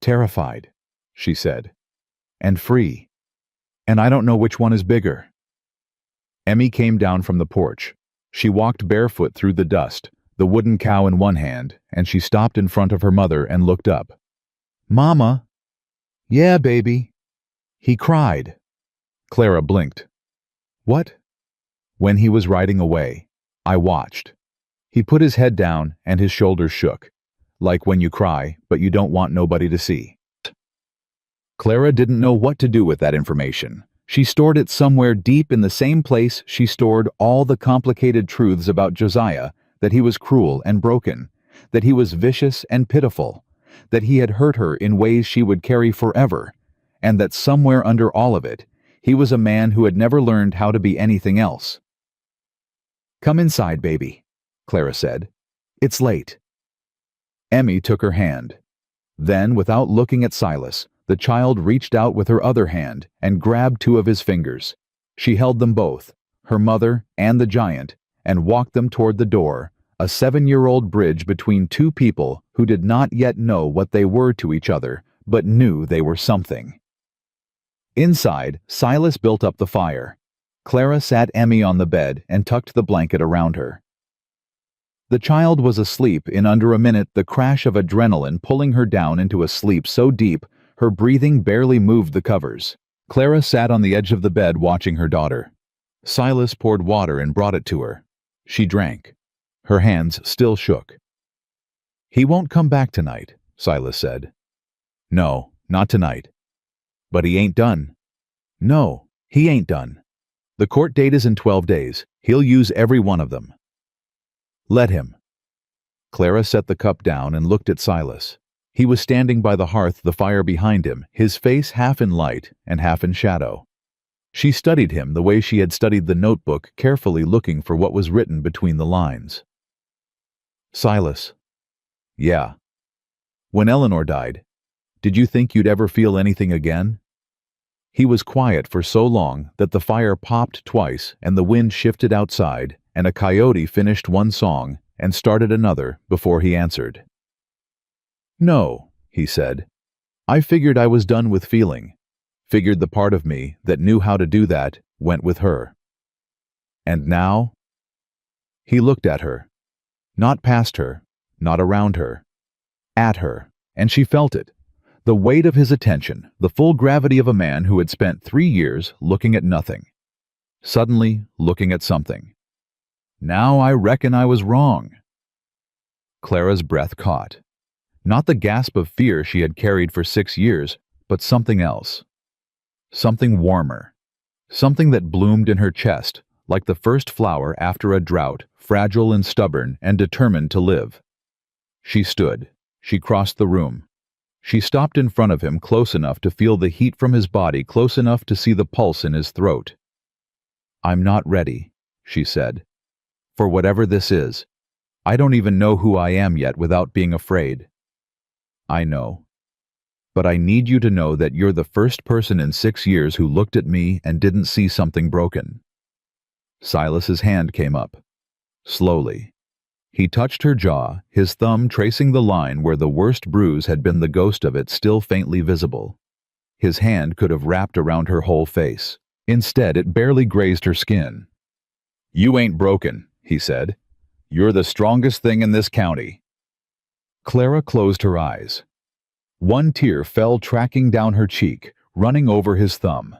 "Terrified," she said. "And free. And I don't know which one is bigger." Emmy came down from the porch. She walked barefoot through the dust, the wooden cow in one hand, and she stopped in front of her mother and looked up. "Mama." "Yeah, baby." "He cried." Clara blinked. "What?" "When he was riding away. I watched. He put his head down and his shoulders shook, Like when you cry, but you don't want nobody to see. Clara didn't know what to do with that information. She stored it somewhere deep in the same place she stored all the complicated truths about Josiah, that he was cruel and broken, that he was vicious and pitiful, that he had hurt her in ways she would carry forever, and that somewhere under all of it, he was a man who had never learned how to be anything else. "Come inside, baby," Clara said. "It's late." Emmy took her hand. Then, without looking at Silas, the child reached out with her other hand and grabbed two of his fingers. She held them both, her mother and the giant, and walked them toward the door, a 7-year-old bridge between two people who did not yet know what they were to each other, but knew they were something. Inside, Silas built up the fire. Clara sat Emmy on the bed and tucked the blanket around her. The child was asleep in under a minute, the crash of adrenaline pulling her down into a sleep so deep her breathing barely moved the covers. Clara sat on the edge of the bed watching her daughter. Silas poured water and brought it to her. She drank. Her hands still shook. "He won't come back tonight," Silas said. "No, not tonight." "But he ain't done." "No, he ain't done. The court date is in 12 days. He'll use every one of them." "Let him." Clara set the cup down and looked at Silas. He was standing by the hearth, the fire behind him, his face half in light and half in shadow. She studied him the way she had studied the notebook, carefully looking for what was written between the lines. "Silas." "Yeah." "When Eleanor died, did you think you'd ever feel anything again?" He was quiet for so long that the fire popped twice and the wind shifted outside, and a coyote finished one song and started another before he answered. "No," he said. "I figured I was done with feeling. Figured the part of me that knew how to do that went with her. And now?" He looked at her. Not past her, not around her. At her, and she felt it. The weight of his attention, the full gravity of a man who had spent 3 years looking at nothing. Suddenly looking at something. "Now I reckon I was wrong." Clara's breath caught. Not the gasp of fear she had carried for 6 years, but something else. Something warmer. Something that bloomed in her chest, like the first flower after a drought, fragile and stubborn and determined to live. She stood. She crossed the room. She stopped in front of him, close enough to feel the heat from his body, close enough to see the pulse in his throat. "I'm not ready," she said. "For whatever this is. I don't even know who I am yet without being afraid." "I know. But I need you to know that you're the first person in 6 years who looked at me and didn't see something broken." Silas's hand came up. Slowly. He touched her jaw, his thumb tracing the line where the worst bruise had been, the ghost of it still faintly visible. His hand could have wrapped around her whole face. Instead, it barely grazed her skin. "You ain't broken," he said. "You're the strongest thing in this county." Clara closed her eyes. One tear fell tracking down her cheek, running over his thumb.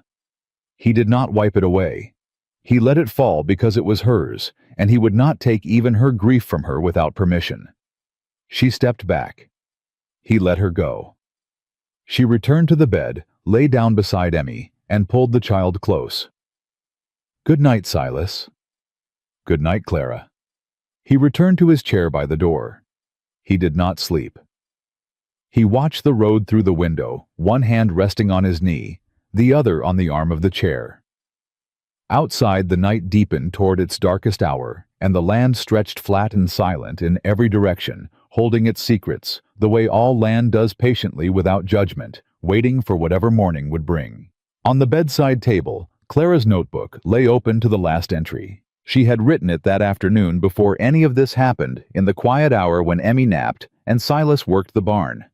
He did not wipe it away. He let it fall because it was hers, and he would not take even her grief from her without permission. She stepped back. He let her go. She returned to the bed, lay down beside Emmy, and pulled the child close. "Good night, Silas." "Good night, Clara." He returned to his chair by the door. He did not sleep. He watched the road through the window, one hand resting on his knee, the other on the arm of the chair. Outside, the night deepened toward its darkest hour, and the land stretched flat and silent in every direction, holding its secrets, the way all land does, patiently without judgment, waiting for whatever morning would bring. On the bedside table, Clara's notebook lay open to the last entry. She had written it that afternoon before any of this happened, in the quiet hour when Emmy napped and Silas worked the barn.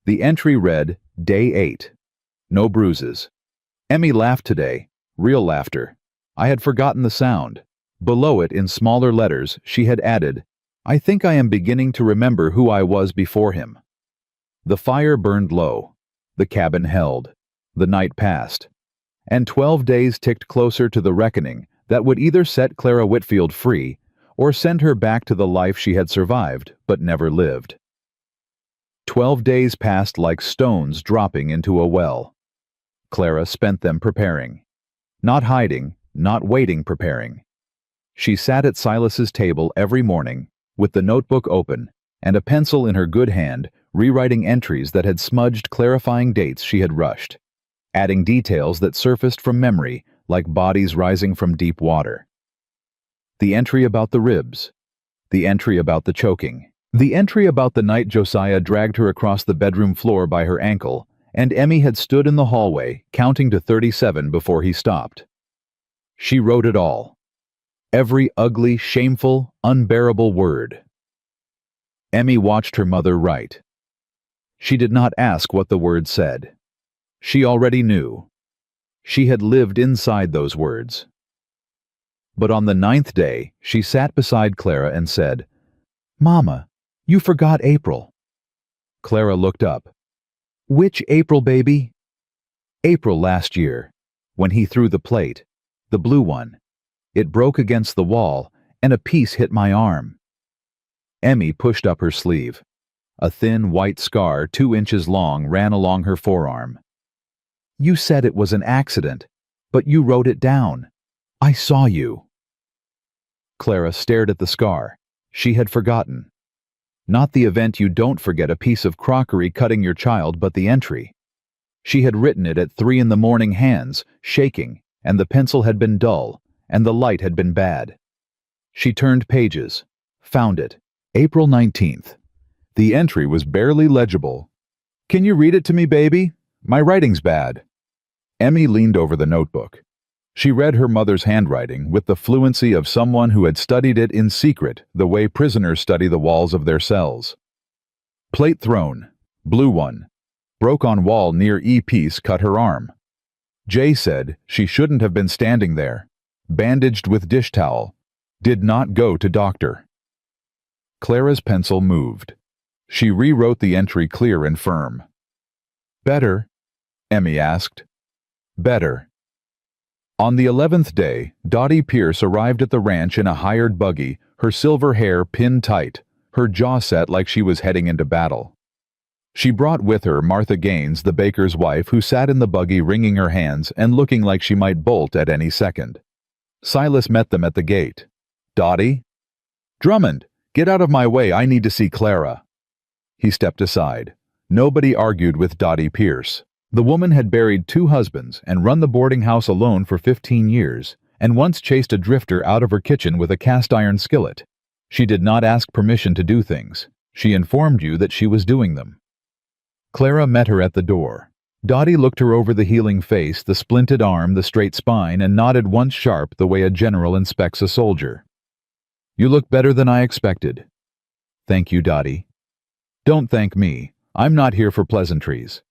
The entry read, Day 8. No bruises. Emmy laughed today. Real laughter. I had forgotten the sound. Below it, in smaller letters, she had added, I think I am beginning to remember who I was before him. The fire burned low. The cabin held. The night passed. And 12 days ticked closer to the reckoning that would either set Clara Whitfield free or send her back to the life she had survived but never lived. 12 days passed like stones dropping into a well. Clara spent them preparing. Not hiding, not waiting, preparing. She sat at Silas's table every morning, with the notebook open, and a pencil in her good hand, rewriting entries that had smudged clarifying dates she had rushed, adding details that surfaced from memory like bodies rising from deep water. The entry about the ribs. The entry about the choking. The entry about the night Josiah dragged her across the bedroom floor by her ankle, and Emmy had stood in the hallway, counting to 37 before he stopped. She wrote it all. Every ugly, shameful, unbearable word. Emmy watched her mother write. She did not ask what the words said. She already knew. She had lived inside those words. But on the 9th day, she sat beside Clara and said, "Mama, you forgot April." Clara looked up. "Which April, baby?" "April last year, when he threw the plate, the blue one. It broke against the wall, and a piece hit my arm." Emmy pushed up her sleeve. A thin white scar 2 inches long ran along her forearm. "You said it was an accident, but you wrote it down. I saw you." Clara stared at the scar. She had forgotten. Not the event you don't forget a piece of crockery cutting your child, but the entry. She had written it at 3 in the morning, hands shaking, and the pencil had been dull, and the light had been bad. She turned pages, found it. April 19th. The entry was barely legible. "Can you read it to me, baby? My writing's bad." Emmy leaned over the notebook. She read her mother's handwriting with the fluency of someone who had studied it in secret, the way prisoners study the walls of their cells. "Plate thrown. Blue one. Broke on wall near E-piece, cut her arm. Jay said she shouldn't have been standing there. Bandaged with dish towel. Did not go to doctor." Clara's pencil moved. She rewrote the entry clear and firm. "Better?" Emmy asked. "Better." On the 11th day, Dottie Pierce arrived at the ranch in a hired buggy, her silver hair pinned tight, her jaw set like she was heading into battle. She brought with her Martha Gaines, the baker's wife, who sat in the buggy wringing her hands and looking like she might bolt at any second. Silas met them at the gate. "Dottie?" "Drummond, get out of my way, I need to see Clara." He stepped aside. Nobody argued with Dottie Pierce. The woman had buried 2 husbands and run the boarding house alone for 15 years, and once chased a drifter out of her kitchen with a cast-iron skillet. She did not ask permission to do things. She informed you that she was doing them. Clara met her at the door. Dottie looked her over the healing face, the splinted arm, the straight spine, and nodded once sharp the way a general inspects a soldier. "You look better than I expected." "Thank you, Dottie." "Don't thank me. I'm not here for pleasantries.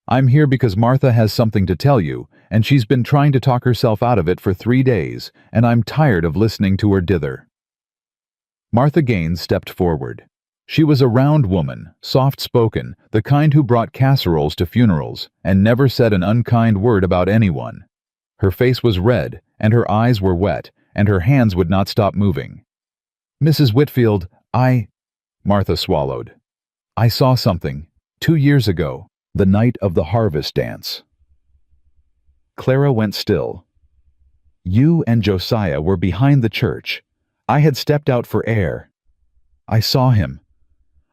I'm here because Martha has something to tell you, and she's been trying to talk herself out of it for 3 days, and I'm tired of listening to her dither." Martha Gaines stepped forward. She was a round woman, soft-spoken, the kind who brought casseroles to funerals, and never said an unkind word about anyone. Her face was red, and her eyes were wet, and her hands would not stop moving. "Mrs. Whitfield, Martha swallowed. "I saw something, 2 years ago. The night of the harvest dance." Clara went still. "You and Josiah were behind the church. I had stepped out for air. I saw him.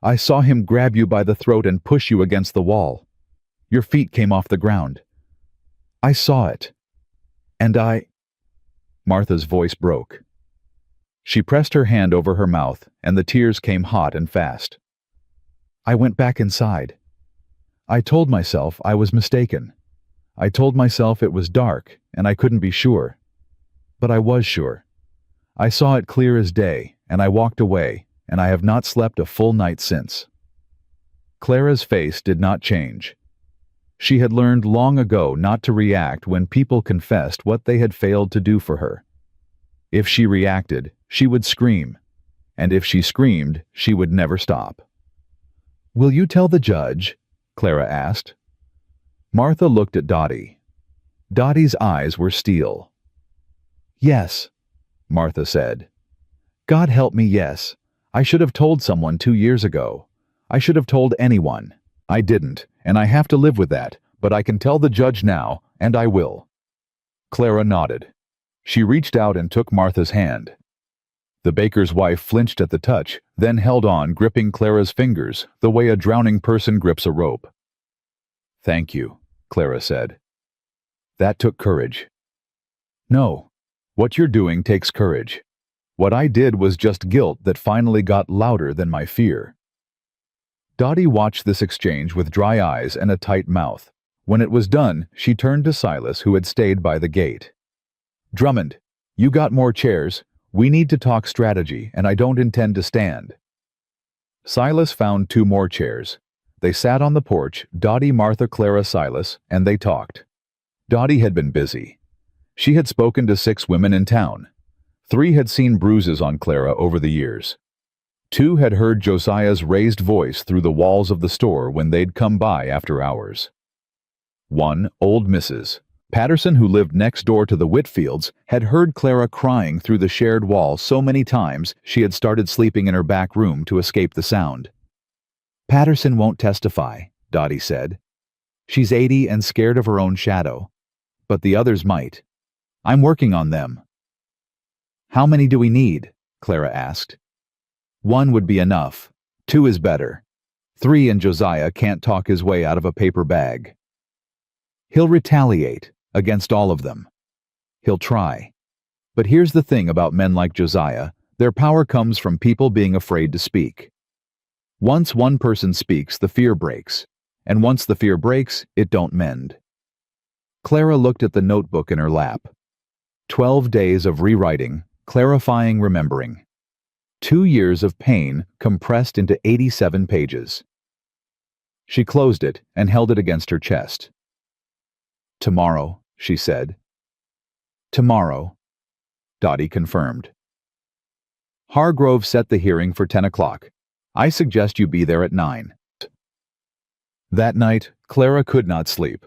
I saw him grab you by the throat and push you against the wall. Your feet came off the ground. I saw it. And Martha's voice broke. She pressed her hand over her mouth, and the tears came hot and fast. "I went back inside. I told myself I was mistaken. I told myself it was dark, and I couldn't be sure. But I was sure. I saw it clear as day, and I walked away, and I have not slept a full night since." Clara's face did not change. She had learned long ago not to react when people confessed what they had failed to do for her. If she reacted, she would scream, and if she screamed, she would never stop. "Will you tell the judge?" Clara asked. Martha looked at Dottie. Dottie's eyes were steel. "Yes," Martha said. "God help me, yes. I should have told someone 2 years ago. I should have told anyone. I didn't, and I have to live with that, but I can tell the judge now, and I will." Clara nodded. She reached out and took Martha's hand. The baker's wife flinched at the touch, then held on, gripping Clara's fingers the way a drowning person grips a rope. "Thank you," Clara said. "That took courage." "No. What you're doing takes courage. What I did was just guilt that finally got louder than my fear." Dottie watched this exchange with dry eyes and a tight mouth. When it was done, she turned to Silas, who had stayed by the gate. "Drummond, you got more chairs. We need to talk strategy, and I don't intend to stand." Silas found 2 more chairs. They sat on the porch, Dottie, Martha, Clara, Silas, and they talked. Dottie had been busy. She had spoken to 6 women in town. 3 had seen bruises on Clara over the years. 2 had heard Josiah's raised voice through the walls of the store when they'd come by after hours. 1, old Mrs. Patterson, who lived next door to the Whitfields, had heard Clara crying through the shared wall so many times she had started sleeping in her back room to escape the sound. "Patterson won't testify," Dottie said. "She's 80 and scared of her own shadow. But the others might. I'm working on them." "How many do we need?" Clara asked. "1 would be enough. 2 is better. 3 and Josiah can't talk his way out of a paper bag. He'll retaliate against all of them. He'll try. But here's the thing about men like Josiah: their power comes from people being afraid to speak. Once one person speaks, the fear breaks. And once the fear breaks, it don't mend." Clara looked at the notebook in her lap. 12 days of rewriting, clarifying, remembering. 2 years of pain compressed into 87 pages. She closed it and held it against her chest. "Tomorrow," she said. "Tomorrow," Dottie confirmed. "Hargrove set the hearing for 10 o'clock. I suggest you be there at 9. That night, Clara could not sleep.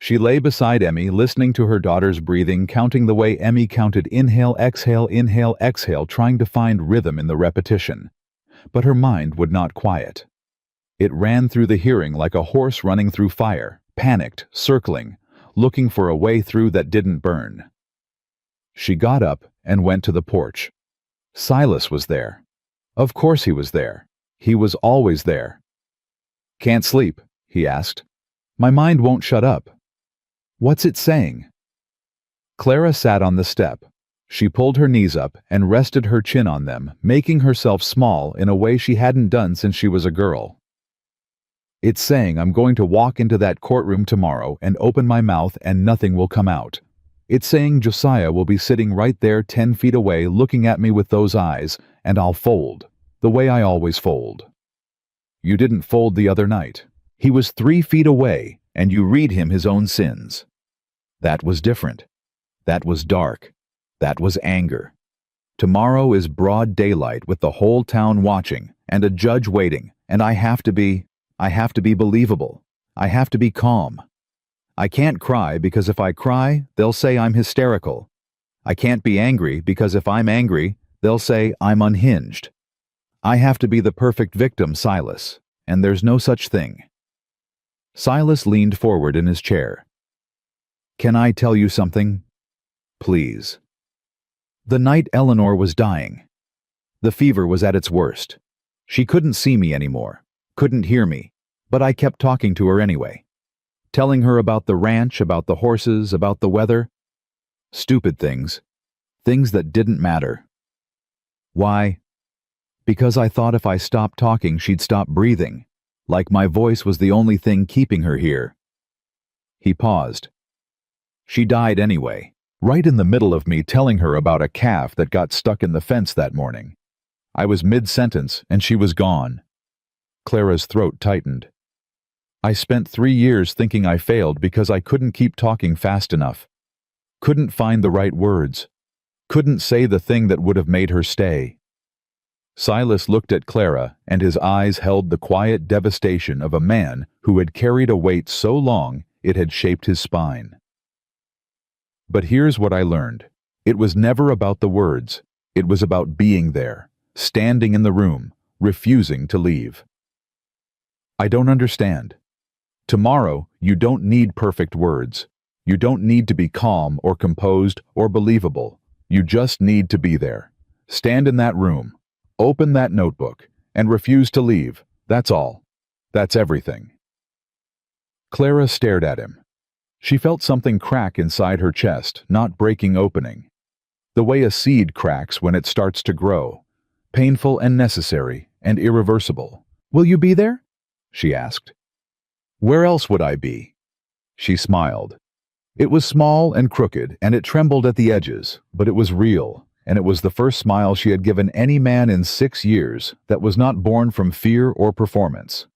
She lay beside Emmy, listening to her daughter's breathing, counting the way Emmy counted inhale, exhale, trying to find rhythm in the repetition. But her mind would not quiet. It ran through the hearing like a horse running through fire, panicked, circling, looking for a way through that didn't burn. She got up and went to the porch. Silas was there. Of course he was there. He was always there. "Can't sleep?" he asked. "My mind won't shut up." "What's it saying?" Clara sat on the step. She pulled her knees up and rested her chin on them, making herself small in a way she hadn't done since she was a girl. "It's saying I'm going to walk into that courtroom tomorrow and open my mouth and nothing will come out. It's saying Josiah will be sitting right there 10 feet away looking at me with those eyes, and I'll fold, the way I always fold." "You didn't fold the other night. He was 3 feet away, and you read him his own sins. That was different. That was dark. That was anger. Tomorrow is broad daylight with the whole town watching, and a judge waiting, and I have to be believable. I have to be calm. I can't cry because if I cry, they'll say I'm hysterical. I can't be angry because if I'm angry, they'll say I'm unhinged. I have to be the perfect victim, Silas, and there's no such thing." Silas leaned forward in his chair. "Can I tell you something? Please." The night Eleanor was dying. The fever was at its worst. She couldn't see me anymore, couldn't hear me, but I kept talking to her anyway. Telling her about the ranch, about the horses, about the weather. Stupid things. Things that didn't matter. Why? Because I thought if I stopped talking, she'd stop breathing, like my voice was the only thing keeping her here. He paused. She died anyway, right in the middle of me telling her about a calf that got stuck in the fence that morning. I was mid-sentence, and she was gone. Clara's throat tightened. I spent 3 years thinking I failed because I couldn't keep talking fast enough. Couldn't find the right words. Couldn't say the thing that would have made her stay. Silas looked at Clara, and his eyes held the quiet devastation of a man who had carried a weight so long it had shaped his spine. But here's what I learned. It was never about the words. It was about being there, standing in the room, refusing to leave. I don't understand. Tomorrow, you don't need perfect words. You don't need to be calm or composed or believable. You just need to be there. Stand in that room, open that notebook, and refuse to leave. That's all. That's everything. Clara stared at him. She felt something crack inside her chest, not breaking opening. The way a seed cracks when it starts to grow. Painful and necessary and irreversible. Will you be there? She asked. Where else would I be? She smiled. It was small and crooked, and it trembled at the edges, but it was real, and it was the first smile she had given any man in 6 years that was not born from fear or performance.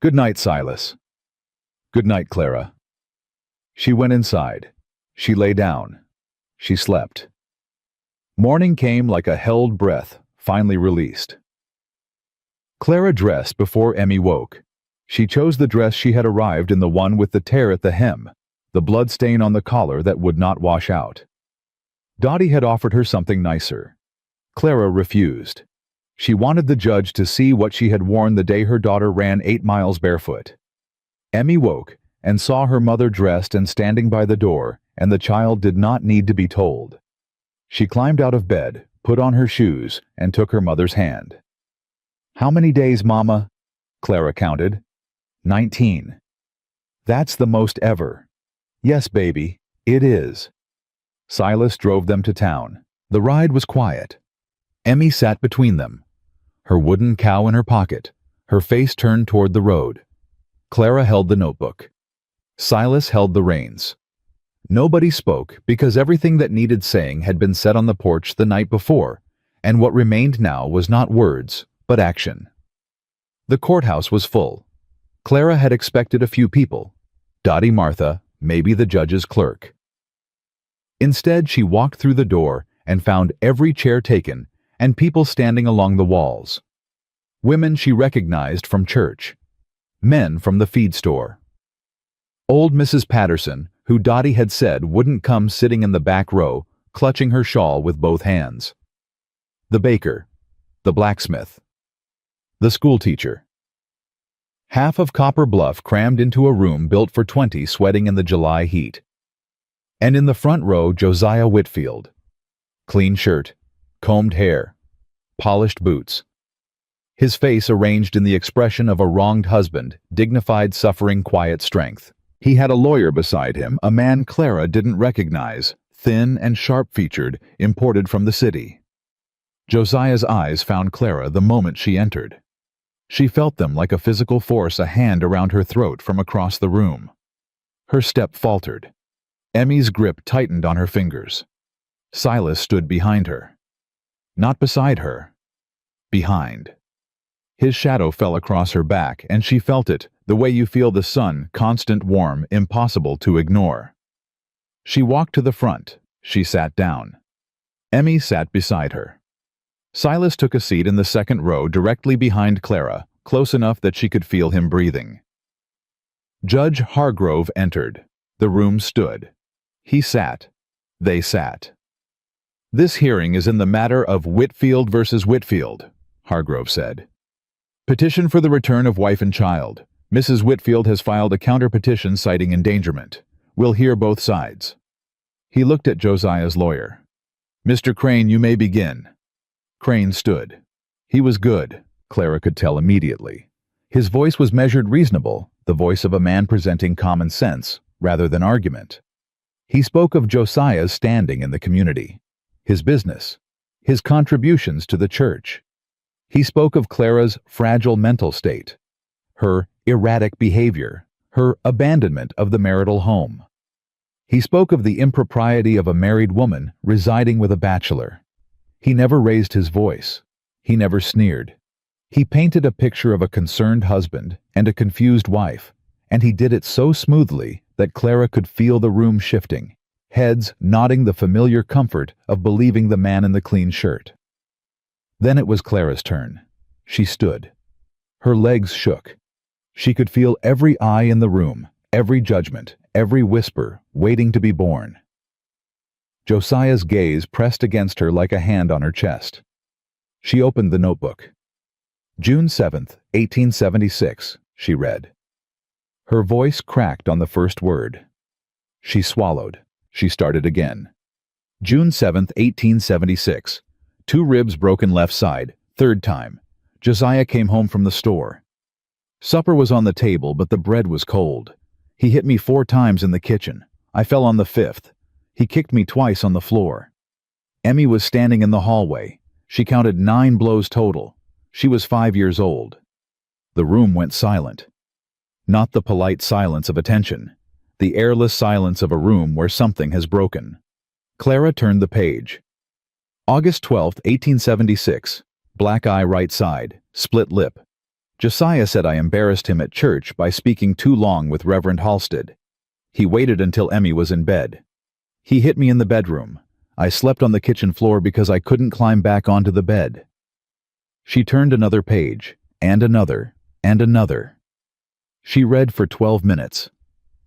Good night, Silas. Good night, Clara. She went inside. She lay down. She slept. Morning came like a held breath, finally released. Clara dressed before Emmy woke. She chose the dress she had arrived in, the one with the tear at the hem, the blood stain on the collar that would not wash out. Dottie had offered her something nicer. Clara refused. She wanted the judge to see what she had worn the day her daughter ran 8 miles barefoot. Emmy woke and saw her mother dressed and standing by the door, and the child did not need to be told. She climbed out of bed, put on her shoes, and took her mother's hand. How many days, Mama? Clara counted. 19. That's the most ever. Yes, baby, it is. Silas drove them to town. The ride was quiet. Emmy sat between them, her wooden cow in her pocket, her face turned toward the road. Clara held the notebook. Silas held the reins. Nobody spoke because everything that needed saying had been said on the porch the night before, and what remained now was not words, but action. The courthouse was full. Clara had expected a few people. Dottie, Martha, maybe the judge's clerk. Instead, she walked through the door and found every chair taken and people standing along the walls. Women she recognized from church. Men from the feed store. Old Mrs. Patterson, who Dottie had said wouldn't come, sitting in the back row, clutching her shawl with both hands. The baker. The blacksmith. The schoolteacher. Half of Copper Bluff crammed into a room built for 20, sweating in the July heat. And in the front row, Josiah Whitfield. Clean shirt, combed hair, polished boots. His face arranged in the expression of a wronged husband, dignified suffering, quiet strength. He had a lawyer beside him, a man Clara didn't recognize, thin and sharp-featured, imported from the city. Josiah's eyes found Clara the moment she entered. She felt them like a physical force, a hand around her throat from across the room. Her step faltered. Emmy's grip tightened on her fingers. Silas stood behind her. Not beside her. Behind. His shadow fell across her back, and she felt it, the way you feel the sun, constant, warm, impossible to ignore. She walked to the front. She sat down. Emmy sat beside her. Silas took a seat in the second row directly behind Clara, close enough that she could feel him breathing. Judge Hargrove entered. The room stood. He sat. They sat. This hearing is in the matter of Whitfield versus Whitfield, Hargrove said. Petition for the return of wife and child. Mrs. Whitfield has filed a counter-petition citing endangerment. We'll hear both sides. He looked at Josiah's lawyer. Mr. Crane, you may begin. Crane stood. He was good, Clara could tell immediately. His voice was measured, reasonable, the voice of a man presenting common sense, rather than argument. He spoke of Josiah's standing in the community, his business, his contributions to the church. He spoke of Clara's fragile mental state, her erratic behavior, her abandonment of the marital home. He spoke of the impropriety of a married woman residing with a bachelor. He never raised his voice. He never sneered. He painted a picture of a concerned husband and a confused wife, and he did it so smoothly that Clara could feel the room shifting, heads nodding, the familiar comfort of believing the man in the clean shirt. Then it was Clara's turn. She stood. Her legs shook. She could feel every eye in the room, every judgment, every whisper waiting to be born. Josiah's gaze pressed against her like a hand on her chest. She opened the notebook. June 7th, 1876, she read. Her voice cracked on the first word. She swallowed. She started again. June 7th, 1876. 2 ribs broken left side, 3rd time. Josiah came home from the store. Supper was on the table, but the bread was cold. He hit me 4 times in the kitchen. I fell on the 5th. He kicked me twice on the floor. Emmy was standing in the hallway. She counted 9 blows total. She was 5 years old. The room went silent. Not the polite silence of attention. The airless silence of a room where something has broken. Clara turned the page. August 12th, 1876. Black eye right side, split lip. Josiah said I embarrassed him at church by speaking too long with Reverend Halstead. He waited until Emmy was in bed. He hit me in the bedroom. I slept on the kitchen floor because I couldn't climb back onto the bed. She turned another page, and another, and another. She read for 12 minutes.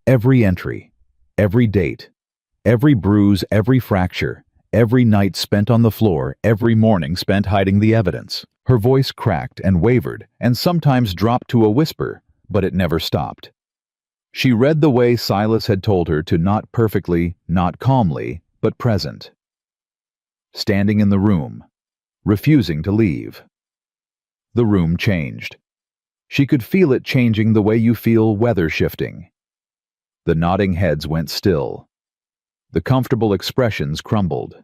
Every entry, every date, every bruise, every fracture, every night spent on the floor, every morning spent hiding the evidence. Her voice cracked and wavered and sometimes dropped to a whisper, but it never stopped. She read the way Silas had told her to, not perfectly, not calmly, but present. Standing in the room, refusing to leave. The room changed. She could feel it changing the way you feel weather shifting. The nodding heads went still. The comfortable expressions crumbled.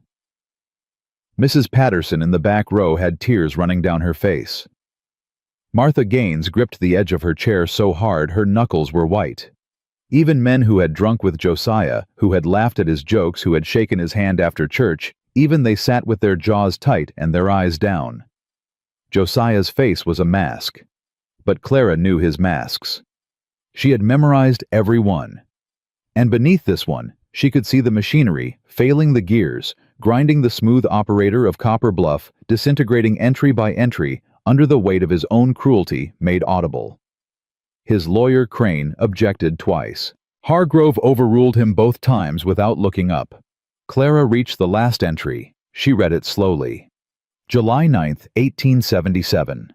Mrs. Patterson in the back row had tears running down her face. Martha Gaines gripped the edge of her chair so hard her knuckles were white. Even men who had drunk with Josiah, who had laughed at his jokes, who had shaken his hand after church, even they sat with their jaws tight and their eyes down. Josiah's face was a mask, but Clara knew his masks. She had memorized every one. And beneath this one, she could see the machinery, failing the gears, grinding the smooth operator of Copper Bluff, disintegrating entry by entry under the weight of his own cruelty made audible. His lawyer, Crane, objected twice. Hargrove overruled him both times without looking up. Clara reached the last entry. She read it slowly. July 9th, 1877.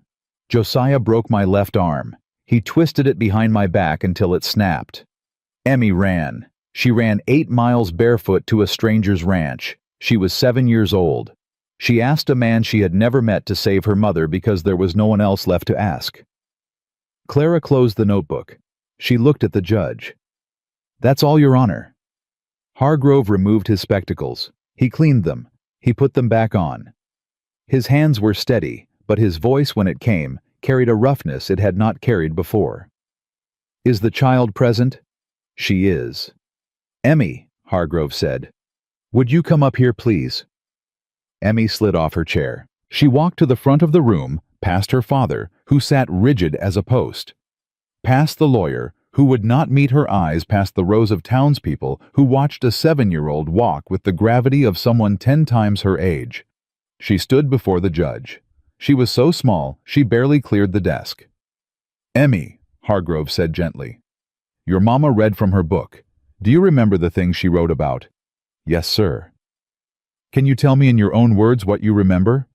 Josiah broke my left arm. He twisted it behind my back until it snapped. Emmy ran. She ran 8 miles barefoot to a stranger's ranch. She was 7 years old. She asked a man she had never met to save her mother because there was no one else left to ask. Clara closed the notebook. She looked at the judge. "That's all, Your Honor." Hargrove removed his spectacles. He cleaned them. He put them back on. His hands were steady, but his voice, when it came, carried a roughness it had not carried before. "Is the child present?" "She is." "Emmy," Hargrove said, "would you come up here, please?" Emmy slid off her chair. She walked to the front of the room, past her father, who sat rigid as a post. Past the lawyer, who would not meet her eyes, past the rows of townspeople who watched a 7-year-old walk with the gravity of someone 10 times her age. She stood before the judge. She was so small, she barely cleared the desk. "Emmy," Hargrove said gently, "your mama read from her book. Do you remember the things she wrote about?" "Yes, sir." "Can you tell me in your own words what you remember?"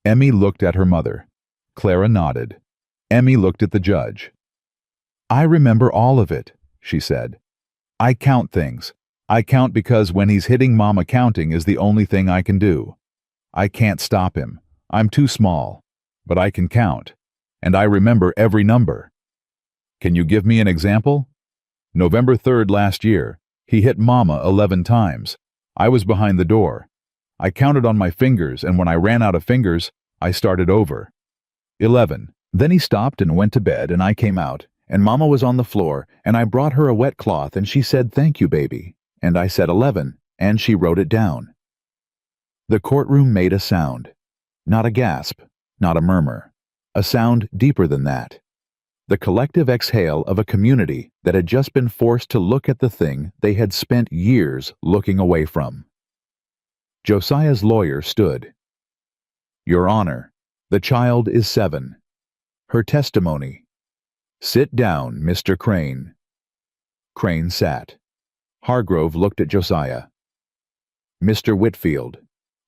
Emmy looked at her mother. Clara nodded. Emmy looked at the judge. "I remember all of it," she said. "I count things. I count because when he's hitting Mama, counting is the only thing I can do. I can't stop him. I'm too small. But I can count. And I remember every number." "Can you give me an example?" "November 3rd last year, he hit Mama 11 times. I was behind the door. I counted on my fingers, and when I ran out of fingers, I started over. 11. Then he stopped and went to bed, and I came out, and Mama was on the floor, and I brought her a wet cloth, and she said, 'Thank you, baby.' And I said 11, and she wrote it down." The courtroom made a sound. Not a gasp, not a murmur. A sound deeper than that. The collective exhale of a community that had just been forced to look at the thing they had spent years looking away from. Josiah's lawyer stood. "Your Honor, the child is 7. Her testimony." "Sit down, Mr. Crane." Crane sat. Hargrove looked at Josiah. "Mr. Whitfield,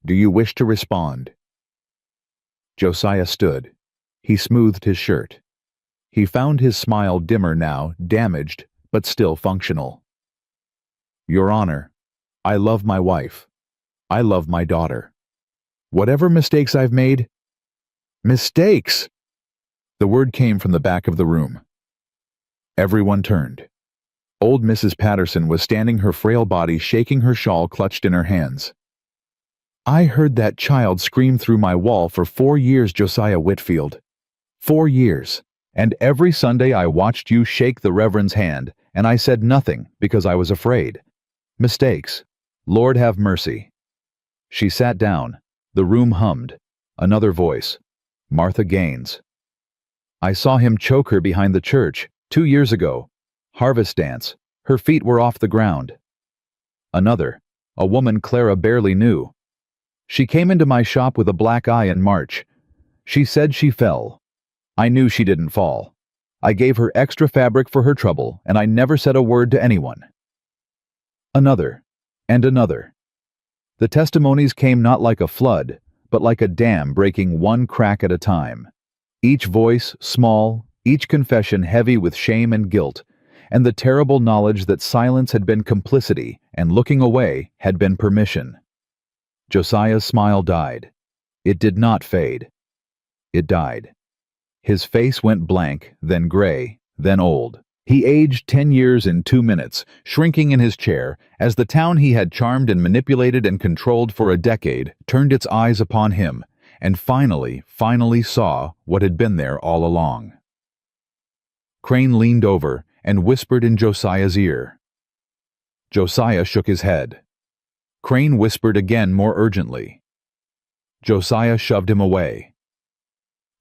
do you wish to respond?" Josiah stood. He smoothed his shirt. He found his smile dimmer now, damaged, but still functional. Your Honor, I love my wife. I love my daughter. Whatever mistakes I've made... Mistakes! The word came from the back of the room. Everyone turned. Old Mrs. Patterson was standing, her frail body shaking, her shawl clutched in her hands. I heard that child scream through my wall for 4 years, Josiah Whitfield. 4 years. And every Sunday I watched you shake the Reverend's hand, and I said nothing because I was afraid. Mistakes. Lord have mercy. She sat down. The room hummed. Another voice. Martha Gaines. I saw him choke her behind the church 2 years ago. Harvest dance. Her feet were off the ground. Another. A woman Clara barely knew. She came into my shop with a black eye in March. She said she fell. I knew she didn't fall. I gave her extra fabric for her trouble, and I never said a word to anyone. Another. And another. The testimonies came not like a flood, but like a dam breaking one crack at a time. Each voice small, each confession heavy with shame and guilt, and the terrible knowledge that silence had been complicity and looking away had been permission. Josiah's smile died. It did not fade. It died. His face went blank, then gray, then old. He aged 10 years in 2 minutes, shrinking in his chair, as the town he had charmed and manipulated and controlled for a decade turned its eyes upon him, and finally saw what had been there all along. Crane leaned over and whispered in Josiah's ear. Josiah shook his head. Crane whispered again more urgently. Josiah shoved him away.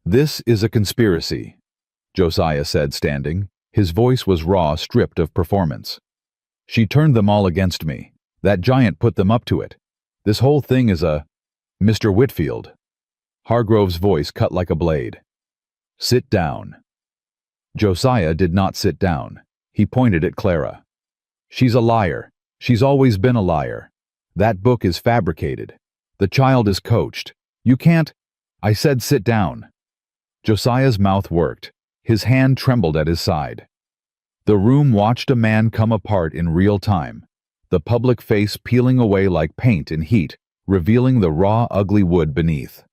This is a conspiracy, Josiah said, standing. His voice was raw, stripped of performance. She turned them all against me. That giant put them up to it. This whole thing is a... Mr. Whitfield. Hargrove's voice cut like a blade. Sit down. Josiah did not sit down. He pointed at Clara. She's a liar. She's always been a liar. That book is fabricated. The child is coached. You can't... I said sit down. Josiah's mouth worked. His hand trembled at his side. The room watched a man come apart in real time, the public face peeling away like paint in heat, revealing the raw, ugly wood beneath.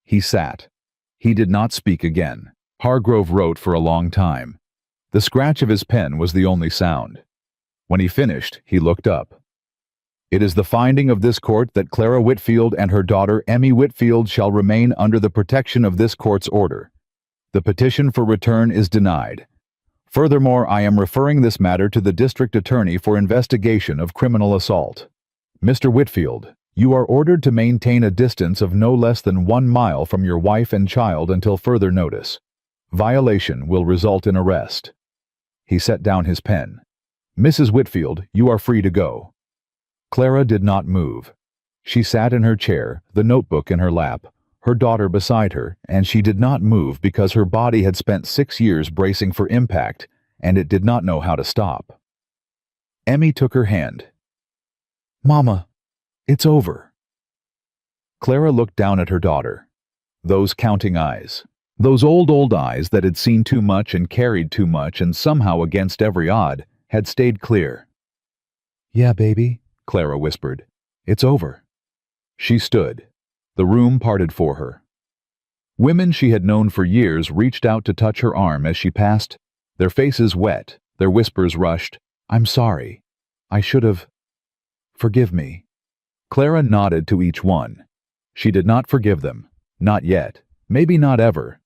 He sat. He did not speak again. Hargrove wrote for a long time. The scratch of his pen was the only sound. When he finished, he looked up. It is the finding of this court that Clara Whitfield and her daughter Emmy Whitfield shall remain under the protection of this court's order. The petition for return is denied. Furthermore, I am referring this matter to the district attorney for investigation of criminal assault. Mr. Whitfield, you are ordered to maintain a distance of no less than 1 mile from your wife and child until further notice. Violation will result in arrest. He set down his pen. Mrs. Whitfield, you are free to go. Clara did not move. She sat in her chair, the notebook in her lap, her daughter beside her, and she did not move because her body had spent 6 years bracing for impact, and it did not know how to stop. Emmy took her hand. Mama, it's over. Clara looked down at her daughter. Those counting eyes. Those old eyes that had seen too much and carried too much and somehow against every odd had stayed clear. Yeah, baby, Clara whispered. It's over. She stood. The room parted for her. Women she had known for years reached out to touch her arm as she passed, their faces wet, their whispers rushed. I'm sorry. I should have... Forgive me. Clara nodded to each one. She did not forgive them. Not yet. Maybe not ever.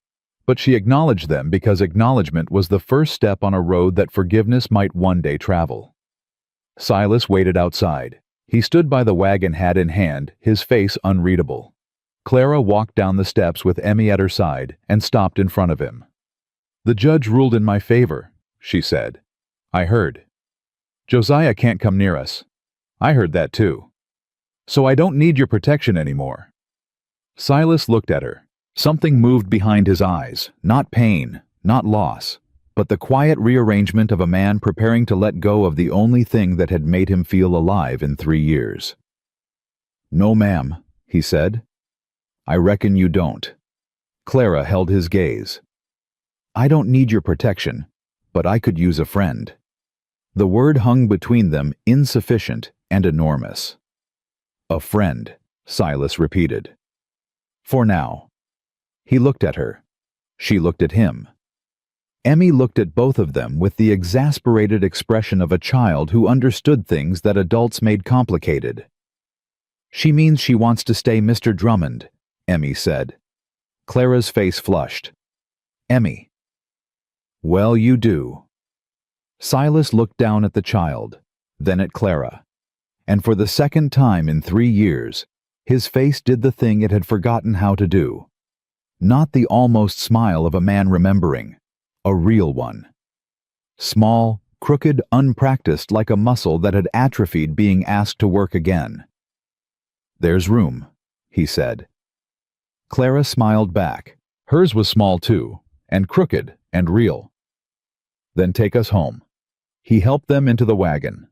But she acknowledged them because acknowledgement was the first step on a road that forgiveness might one day travel. Silas waited outside. He stood by the wagon, hat in hand, his face unreadable. Clara walked down the steps with Emmy at her side and stopped in front of him. The judge ruled in my favor, she said. I heard. Josiah can't come near us. I heard that too. So I don't need your protection anymore. Silas looked at her. Something moved behind his eyes, not pain, not loss, but the quiet rearrangement of a man preparing to let go of the only thing that had made him feel alive in 3 years. No, ma'am, he said. I reckon you don't. Clara held his gaze. "I don't need your protection, but I could use a friend." The word hung between them, insufficient and enormous. "A friend," Silas repeated. "For now." He looked at her. She looked at him. Emmy looked at both of them with the exasperated expression of a child who understood things that adults made complicated. "She means she wants to stay Mr. Drummond," Emmy said. Clara's face flushed. "Emmy." "Well, you do." Silas looked down at the child, then at Clara, and for the second time in 3 years, his face did the thing it had forgotten how to do. Not the almost smile of a man remembering, a real one. Small, crooked, unpracticed, like a muscle that had atrophied being asked to work again. "There's room," he said. Clara smiled back. Hers was small too, and crooked and real. "Then take us home." He helped them into the wagon.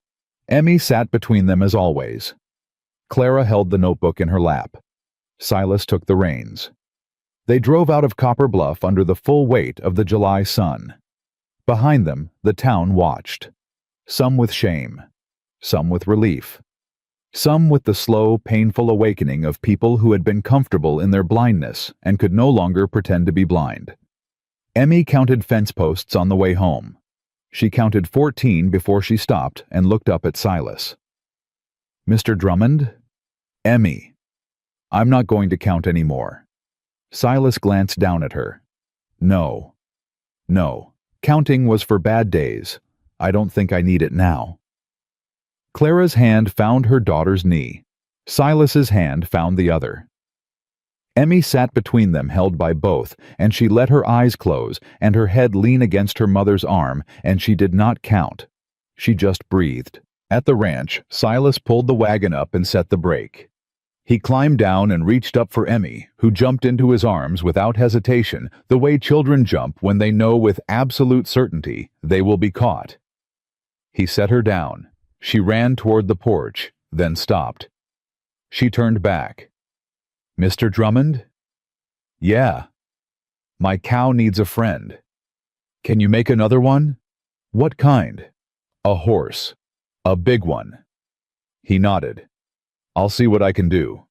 Emmy sat between them as always. Clara held the notebook in her lap. Silas took the reins. They drove out of Copper Bluff under the full weight of the July sun. Behind them, the town watched. Some with shame, some with relief, some with the slow, painful awakening of people who had been comfortable in their blindness and could no longer pretend to be blind. Emmy counted fence posts on the way home. She counted 14 before she stopped and looked up at Silas. "Mr. Drummond?" "Emmy." "I'm not going to count any more." Silas glanced down at her. "No. No. Counting was for bad days. I don't think I need it now." Clara's hand found her daughter's knee. Silas's hand found the other. Emmy sat between them, held by both, and she let her eyes close and her head lean against her mother's arm, and she did not count. She just breathed. At the ranch, Silas pulled the wagon up and set the brake. He climbed down and reached up for Emmy, who jumped into his arms without hesitation, the way children jump when they know with absolute certainty they will be caught. He set her down. She ran toward the porch, then stopped. She turned back. "Mr. Drummond?" "Yeah." "My cow needs a friend." "Can you make another one?" "What kind?" "A horse. A big one." He nodded. "I'll see what I can do."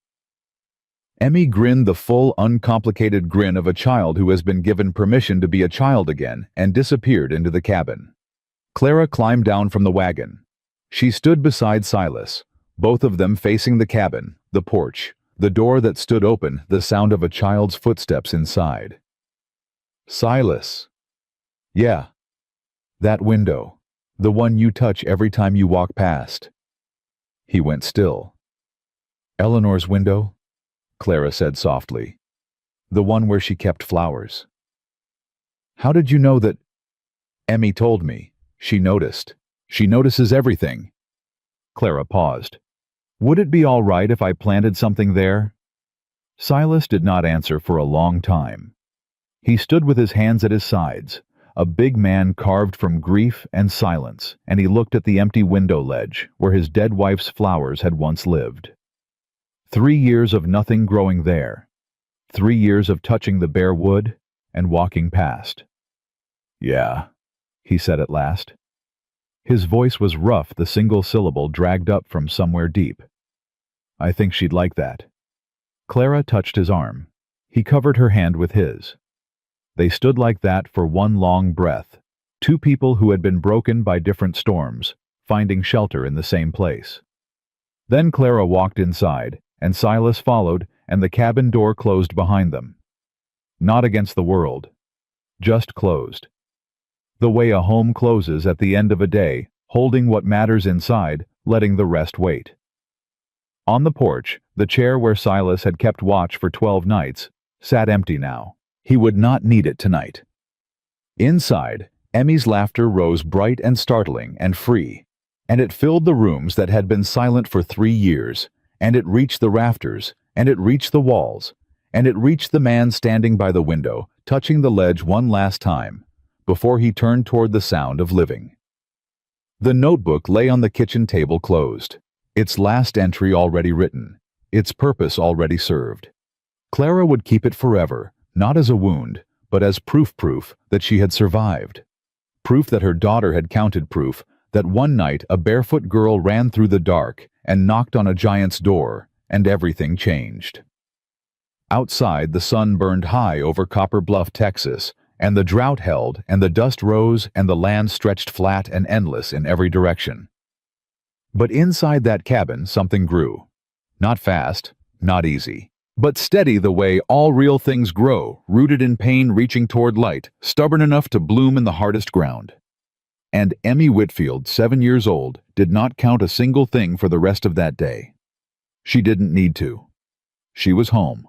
Emmy grinned the full, uncomplicated grin of a child who has been given permission to be a child again and disappeared into the cabin. Clara climbed down from the wagon. She stood beside Silas, both of them facing the cabin, the porch, the door that stood open, the sound of a child's footsteps inside. "Silas." "Yeah." "That window, the one you touch every time you walk past." He went still. "Eleanor's window?" Clara said softly. "The one where she kept flowers." "How did you know that—" "Emmy told me. She noticed. She notices everything." Clara paused. "Would it be all right if I planted something there?" Silas did not answer for a long time. He stood with his hands at his sides, a big man carved from grief and silence, and he looked at the empty window ledge where his dead wife's flowers had once lived. 3 years of nothing growing there. 3 years of touching the bare wood and walking past. "Yeah," he said at last. His voice was rough, the single syllable dragged up from somewhere deep. "I think she'd like that." Clara touched his arm. He covered her hand with his. They stood like that for one long breath, two people who had been broken by different storms, finding shelter in the same place. Then Clara walked inside, and Silas followed, and the cabin door closed behind them. Not against the world. Just closed. The way a home closes at the end of a day, holding what matters inside, letting the rest wait. On the porch, the chair where Silas had kept watch for 12 nights, sat empty now. He would not need it tonight. Inside, Emmy's laughter rose bright and startling and free, and it filled the rooms that had been silent for 3 years, and it reached the rafters, and it reached the walls, and it reached the man standing by the window, touching the ledge one last time, before he turned toward the sound of living. The notebook lay on the kitchen table closed, its last entry already written, its purpose already served. Clara would keep it forever, not as a wound, but as proof that she had survived. Proof that her daughter had counted, proof that one night a barefoot girl ran through the dark and knocked on a giant's door, and everything changed. Outside, the sun burned high over Copper Bluff, Texas, and the drought held, and the dust rose, and the land stretched flat and endless in every direction. But inside that cabin, something grew. Not fast, not easy, but steady, the way all real things grow, rooted in pain, reaching toward light, stubborn enough to bloom in the hardest ground. And Emmy Whitfield, 7 years old, did not count a single thing for the rest of that day. She didn't need to. She was home.